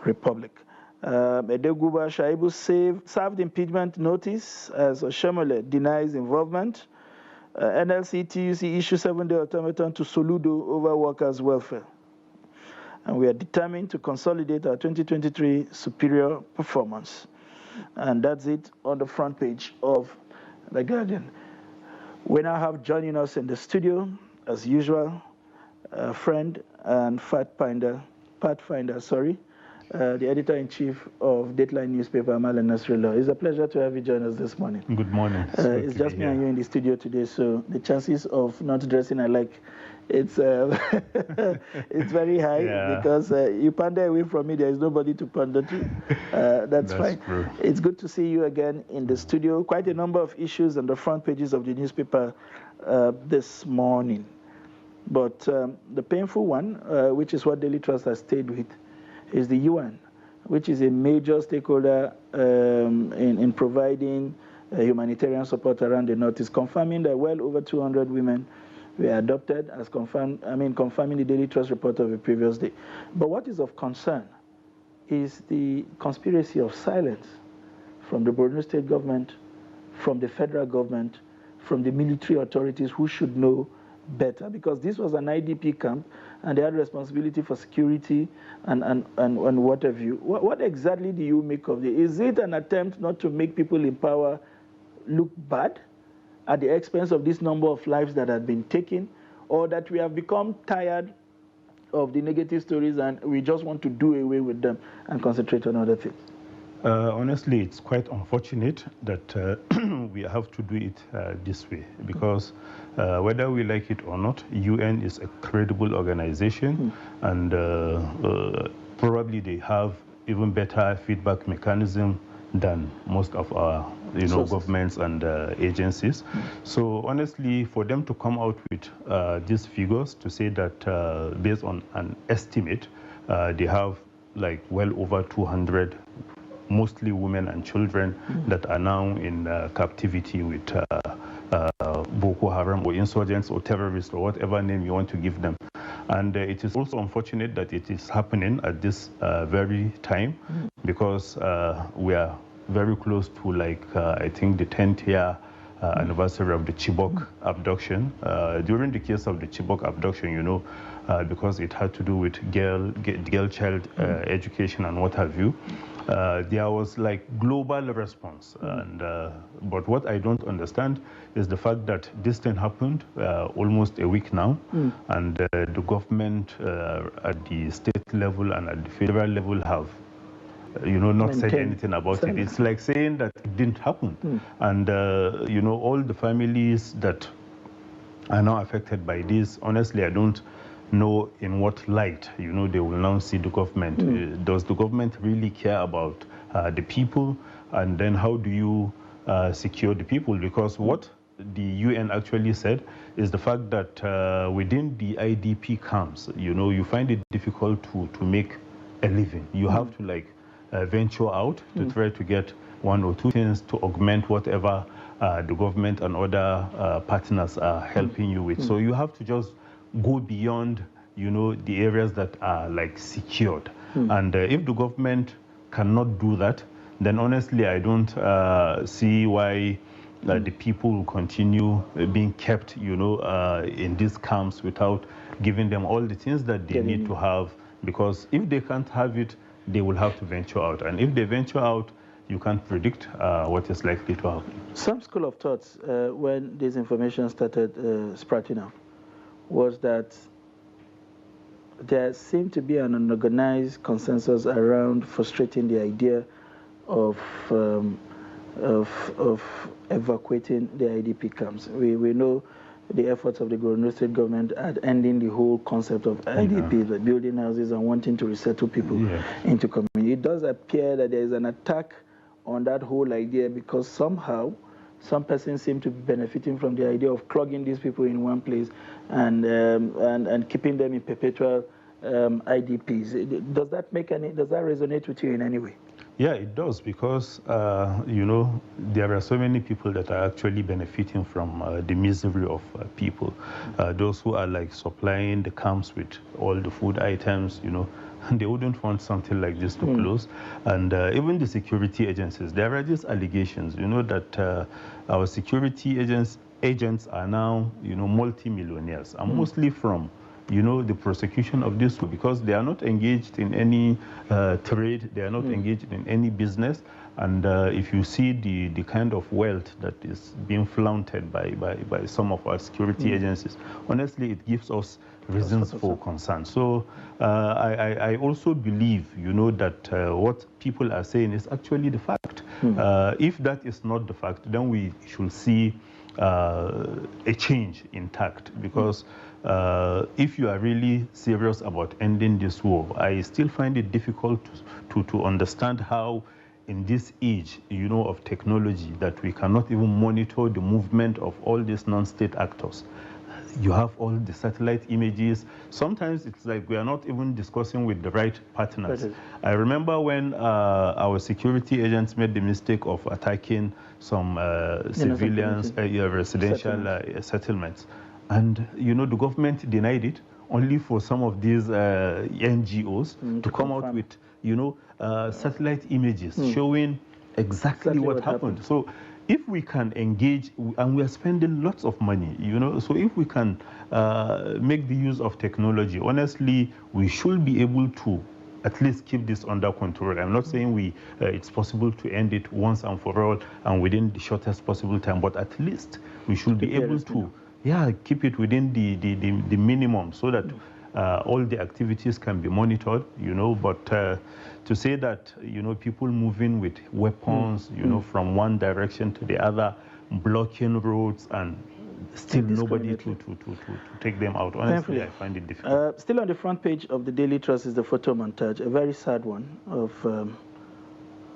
republic. Edeguba Shaibu served impeachment notice as Oshemole denies involvement. NLC TUC issue 7-day ultimatum to Soludo over workers' welfare. And we are determined to consolidate our 2023 superior performance. And that's it on the front page of The Guardian. We now have joining us in the studio, as usual, a friend and pathfinder, the editor-in-chief of Dateline Newspaper, Malan Nasrullah. It's a pleasure to have you join us this morning. Good morning. It's just me and you in the studio today, so the chances of not dressing alike, it's it's very high because you pander away from me. There is nobody to pander to. That's fine. True. It's good to see you again in the studio. Quite a number of issues on the front pages of the newspaper this morning. But the painful one, which is what Daily Trust has stayed with, is the UN, which is a major stakeholder in providing humanitarian support around the North, is confirming that well over 200 women were adopted, as confirming the Daily Trust report of the previous day. But what is of concern is the conspiracy of silence from the Borno state government, from the federal government, from the military authorities who should know better, because this was an IDP camp and they had responsibility for security and what have you. What exactly do you make of it? Is it an attempt not to make people in power look bad at the expense of this number of lives that have been taken, or that we have become tired of the negative stories and we just want to do away with them and concentrate on other things? Honestly, it's quite unfortunate that we have to do it this way, because whether we like it or not, UN is a credible organization, and probably they have even better feedback mechanism than most of our governments and agencies. So honestly, for them to come out with these figures to say that based on an estimate, they have like well over 200 mostly women and children that are now in captivity with Boko Haram or insurgents or terrorists or whatever name you want to give them. And it is also unfortunate that it is happening at this very time, because we are very close to, like, I think the 10th year anniversary of the Chibok abduction. During the case of the Chibok abduction, because it had to do with girl child education and what have you, there was like global response. And but what I don't understand is the fact that this thing happened almost a week now, and the government at the state level and at the federal level have not said anything about it. It's like saying that it didn't happen. And all the families that are now affected by this, honestly, I don't know in what light they will now see the government. Does the government really care about the people? And then how do you secure the people? Because what the UN actually said is the fact that within the IDP camps, you find it difficult to make a living. You have to venture out to try to get one or two things to augment whatever the government and other partners are helping you with. So you have to just go beyond, the areas that are secured. And if the government cannot do that, then honestly, I don't see why the people will continue being kept, in these camps without giving them all the things that they need to have. Because if they can't have it, they will have to venture out. And if they venture out, you can't predict what is likely to happen. Some school of thoughts when this information started sprouting up was that there seemed to be an unorganized consensus around frustrating the idea of evacuating the IDP camps. We know the efforts of the Borno state government at ending the whole concept of IDPs, like building houses and wanting to resettle people into community. It does appear that there is an attack on that whole idea, because somehow some persons seem to be benefiting from the idea of clogging these people in one place and keeping them in perpetual IDPs. Does that resonate with you in any way? Yeah, it does, because, there are so many people that are actually benefiting from the misery of people. Those who are supplying the camps with all the food items, They wouldn't want something like this to close. And even the security agencies, there are just allegations, that our security agents are now, multi-millionaires, and mostly from, the prosecution of this, because they are not engaged in any trade, they are not engaged in any business. And if you see the kind of wealth that is being flaunted by some of our security agencies, honestly, it gives us reasons for concern. So I also believe, that what people are saying is actually the fact. If that is not the fact, then we should see a change in tact, because if you are really serious about ending this war, I still find it difficult to understand how in this age, of technology, that we cannot even monitor the movement of all these non-state actors. You have all the satellite images. Sometimes it's like we are not even discussing with the right partners. I remember when our security agents made the mistake of attacking some civilians, residential settlements. And, the government denied it, only for some of these NGOs to come out with, satellite images showing exactly what happened. So if we can engage, and we are spending lots of money, so if we can make the use of technology, honestly, we should be able to at least keep this under control. I'm not saying it's possible to end it once and for all and within the shortest possible time, but at least we should be able to keep it within the minimum, so that all the activities can be monitored, but to say that, people moving with weapons, from one direction to the other, blocking roads, and still nobody to take them out. Honestly, I find it difficult. Still on the front page of the Daily Trust is the photo montage, a very sad one of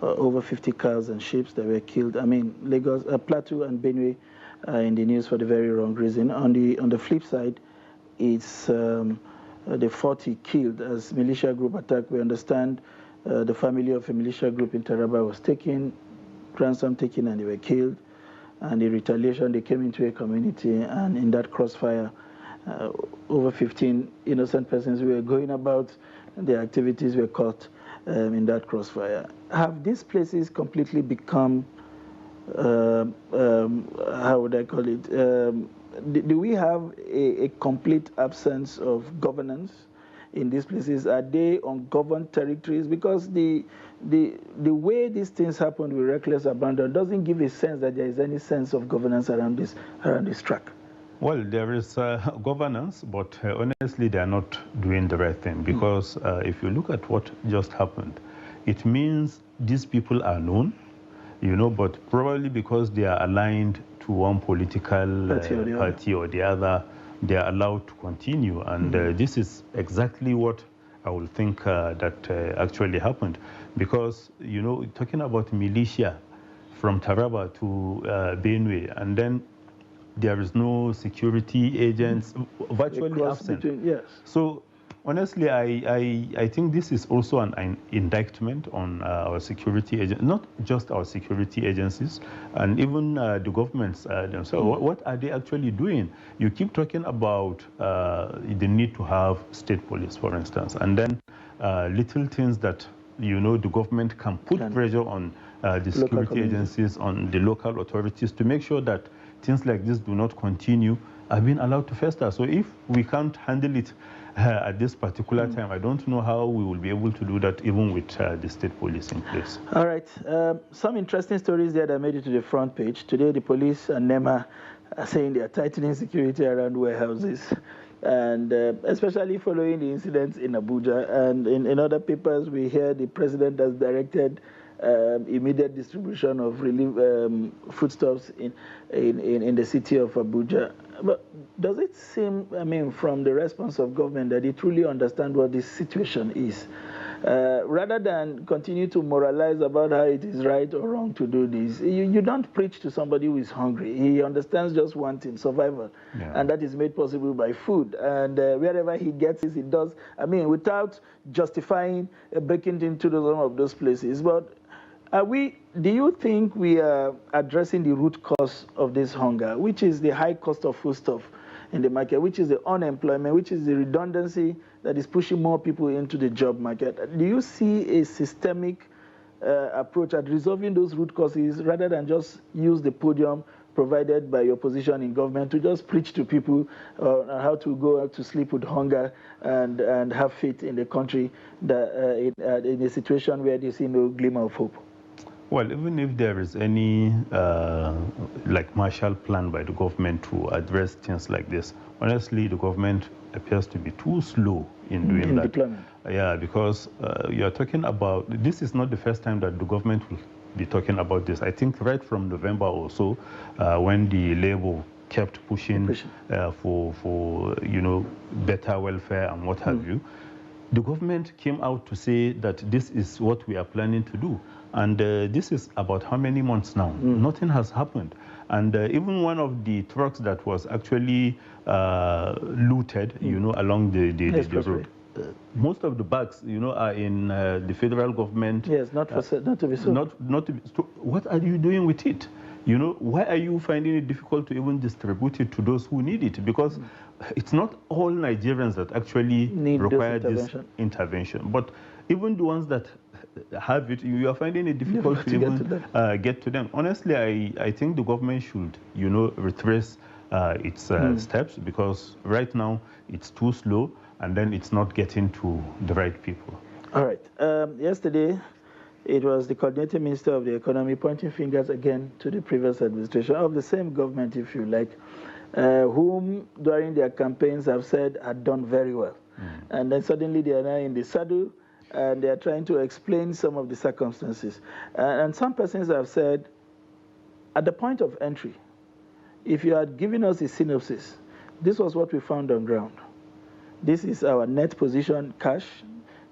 over 50 cows and sheep that were killed. I mean, Lagos, Plateau and Benue are in the news for the very wrong reason. On the flip side, it's the 40 killed as militia group attack. We understand the family of a militia group in Taraba was taken, ransom taken, and they were killed. And in retaliation, they came into a community, and in that crossfire, over 15 innocent persons who were going about their activities were caught in that crossfire. Have these places completely become, how would I call it, do we have a complete absence of governance in these places? Are they ungoverned territories? Because the way these things happen with reckless abandon doesn't give a sense that there is any sense of governance around this track. Well, there is governance, but honestly, they are not doing the right thing, because if you look at what just happened, it means these people are known, but probably because they are aligned to one political party or the other, they are allowed to continue. And this is exactly what I would think that actually happened. Because, talking about militia from Taraba to Benue, and then there is no security agents, virtually absent. So honestly, I think this is also an indictment on our security agents, not just our security agencies, and even the governments themselves. What are they actually doing? You keep talking about the need to have state police, for instance, and then little things that, the government can put pressure on the security agencies, on the local authorities, to make sure that things like this do not continue, are being allowed to fester. So if we can't handle it at this particular time, I don't know how we will be able to do that even with the state police in place. All right. Some interesting stories there that made it to the front page. Today, the police and NEMA are saying they are tightening security around warehouses, and especially following the incidents in Abuja. And in other papers, we hear the president has directed immediate distribution of relief foodstuffs in the city of Abuja. But does it seem, from the response of government, that they truly understand what this situation is? Rather than continue to moralize about how it is right or wrong to do this, you don't preach to somebody who is hungry. He understands just one thing, survival. And that is made possible by food. And wherever he gets it, he does, without justifying breaking into some of those places. But do you think we are addressing the root cause of this hunger, which is the high cost of foodstuff in the market, which is the unemployment, which is the redundancy that is pushing more people into the job market. Do you see a systemic approach at resolving those root causes rather than just use the podium provided by your position in government to just preach to people on how to go out to sleep with hunger and have faith in the country that in a situation where they see no glimmer of hope? Well, even if there is any like Marshall Plan by the government to address things like this, honestly, the government appears to be too slow in doing that. Deployment. Yeah, because you are talking about, this is not the first time that the government will be talking about this. I think right from November or so, when the Labour kept pushing for better welfare and what have you, the government came out to say that this is what we are planning to do. And this is about how many months now? Nothing has happened. And even one of the trucks that was actually looted, along the road, most of the bags, are in the federal government. Yes, not to be sold. Not to be. So what are you doing with it? Why are you finding it difficult to even distribute it to those who need it? Because it's not all Nigerians that actually require this intervention. But even the ones that have it, you are finding it difficult to even get to them. Honestly, I think the government should, retrace its steps, because right now it's too slow, and then it's not getting to the right people. All right. Yesterday, it was the coordinating minister of the economy pointing fingers again to the previous administration of the same government, if you like, whom during their campaigns have said had done very well. And then suddenly they are now in the saddle and they are trying to explain some of the circumstances. And some persons have said, at the point of entry, if you had given us a synopsis, this was what we found on ground. This is our net position cash.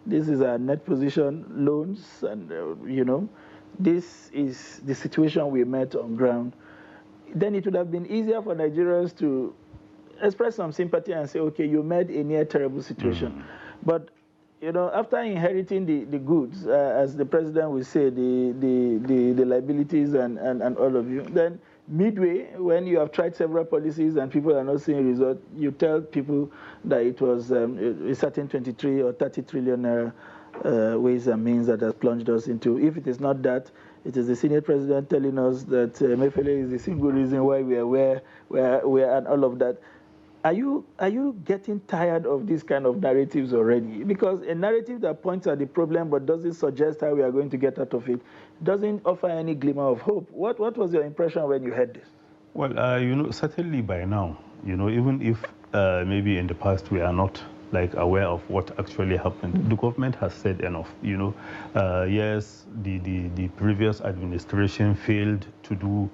This is our net position loans. And, this is the situation we met on ground. Then it would have been easier for Nigerians to express some sympathy and say, okay, you met a near terrible situation. But, after inheriting the goods, as the president will say, the liabilities and all of you, then midway, when you have tried several policies and people are not seeing results, you tell people that it was a certain 23 or 30 trillion naira ways and means that has plunged us into. If it is not that, it is the senior president telling us that Mefele is the single reason why we are where we are and all of that. Are you getting tired of these kind of narratives already? Because a narrative that points at the problem but doesn't suggest how we are going to get out of it doesn't offer any glimmer of hope. What was your impression when you heard this? Well, certainly by now, even if maybe in the past we are not aware of what actually happened, the government has said enough. Yes, the previous administration failed to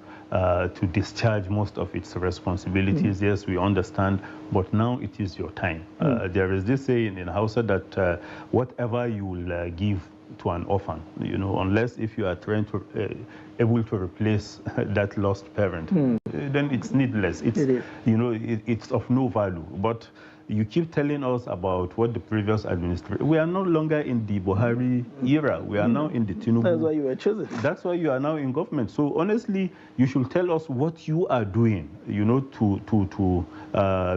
discharge most of its responsibilities. Yes, we understand, but now it is your time. There is this saying in Hausa that whatever you will give to an orphan, unless if you are trying to able to replace that lost parent, then it's needless. It's of no value. But you keep telling us about what the previous administration. We are no longer in the Buhari era. We are now in the Tinubu. That's why you were chosen. That's why you are now in government. So honestly, you should tell us what you are doing, to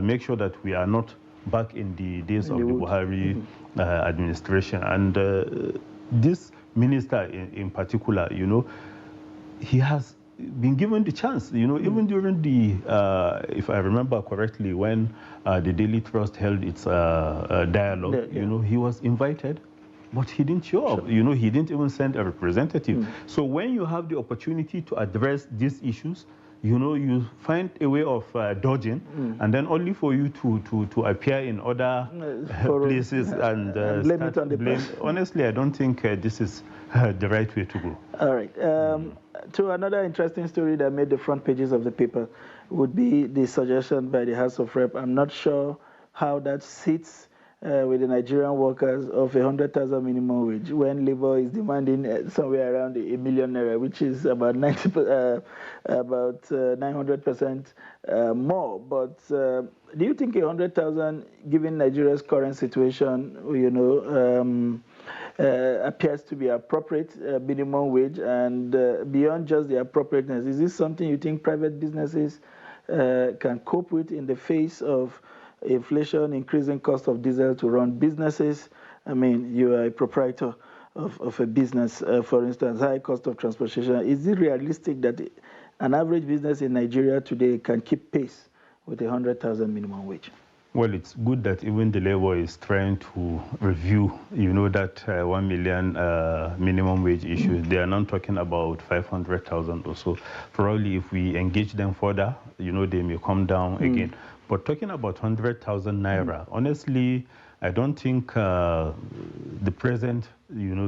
make sure that we are not back in the days of the Buhari administration. And this minister in particular, he has been given the chance, even during the, if I remember correctly, when the Daily Trust held its dialogue, he was invited, but he didn't show up. He didn't even send a representative. So when you have the opportunity to address these issues, you find a way of dodging, and then only for you to appear in other places and blame it on the blame. Honestly, I don't think this is the right way to go. All right. To another interesting story that made the front pages of the paper would be the suggestion by the House of Rep. I'm not sure how that sits with the Nigerian workers of 100,000 minimum wage when labor is demanding somewhere around a million naira, which is about 900% more. But do you think 100,000, given Nigeria's current situation, appears to be appropriate minimum wage? And beyond just the appropriateness, is this something you think private businesses can cope with in the face of inflation, increasing cost of diesel to run businesses. I mean, you are a proprietor of a business, for instance, high cost of transportation. Is it realistic that an average business in Nigeria today can keep pace with 100,000 minimum wage? Well, it's good that even the labor is trying to review, that 1 million minimum wage issue. They are not talking about 500,000 or so. Probably if we engage them further, they may come down again. But talking about 100,000 naira, honestly, I don't think the present,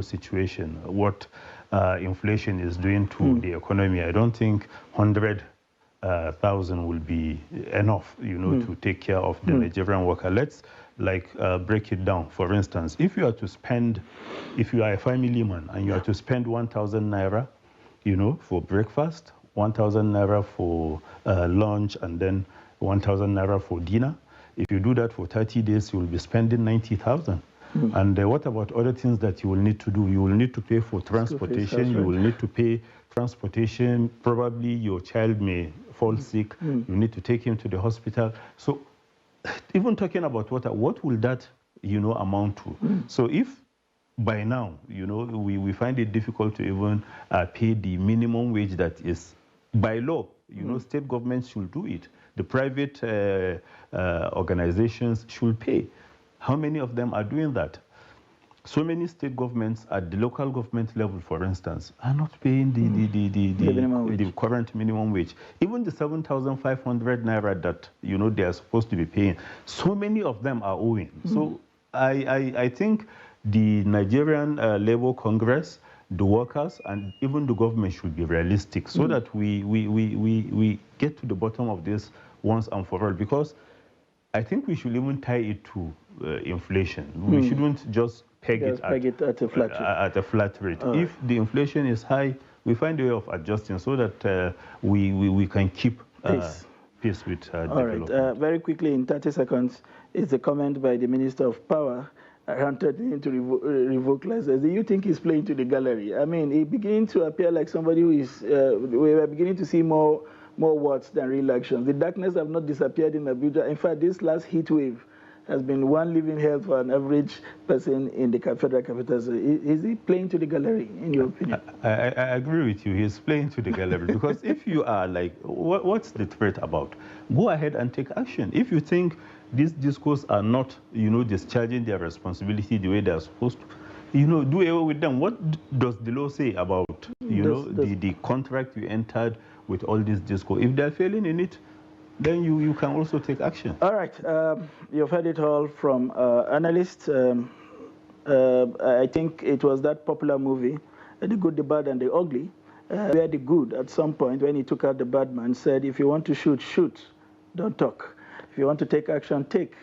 situation, what inflation is doing to the economy, I don't think 100,000 will be enough, to take care of the Nigerian worker. Let's break it down. For instance, if you are a family man and you are to spend 1,000 naira, for breakfast, 1,000 naira for lunch, and then 1,000 naira for dinner. If you do that for 30 days, you will be spending 90,000. And what about other things that you will need to do? You will need to pay for transportation. You will need to pay transportation. Probably your child may fall sick. You need to take him to the hospital. So even talking about what will that, amount to? So if by now, we find it difficult to even pay the minimum wage that is by law, state governments should do it. The private organizations should pay. How many of them are doing that? So many state governments at the local government level, for instance, are not paying the current minimum wage. Even the 7,500 naira that they are supposed to be paying, so many of them are owing. So I think the Nigerian Labour Congress, the workers, and even the government should be realistic so that we get to the bottom of this once and for all. Because I think we should even tie it to inflation. We shouldn't just peg it at a flat rate. If the inflation is high, we find a way of adjusting so that we can keep pace with development. All right. Very quickly, in 30 seconds, is a comment by the Minister of Power around threatening to revoke license. Do you think he's playing to the gallery? I mean, he beginning to appear like somebody who is, we are beginning to see more words than real actions. The darkness have not disappeared in Abuja. In fact, this last heat wave has been one living hell for an average person in the federal capital. So is he playing to the gallery, in your opinion? I agree with you. He's playing to the gallery. Because if you are like, what's the threat about? Go ahead and take action. If you think these discourse are not, discharging their responsibility the way they are supposed to, do away with them. What does the law say about, the contract you entered with all this discourse? If they're failing in it, then you can also take action. All right. You've heard it all from analysts. I think it was that popular movie, The Good, the Bad, and the Ugly, where the good, at some point, when he took out the bad man, said, if you want to shoot, shoot. Don't talk. If you want to take action, take,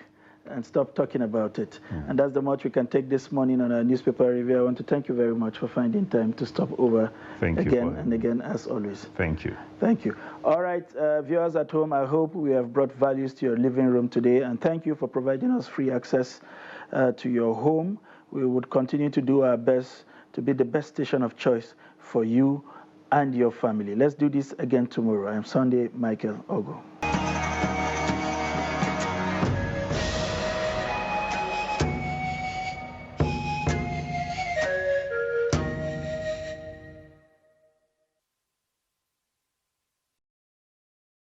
and stop talking about it. And that's the much we can take this morning on our newspaper review. I want to thank you very much for finding time to stop over again and again, as always. Thank you. Thank you. All right, viewers at home, I hope we have brought values to your living room today, and thank you for providing us free access to your home. We would continue to do our best to be the best station of choice for you and your family. Let's do this again tomorrow. I'm Sunday Michael Ogo.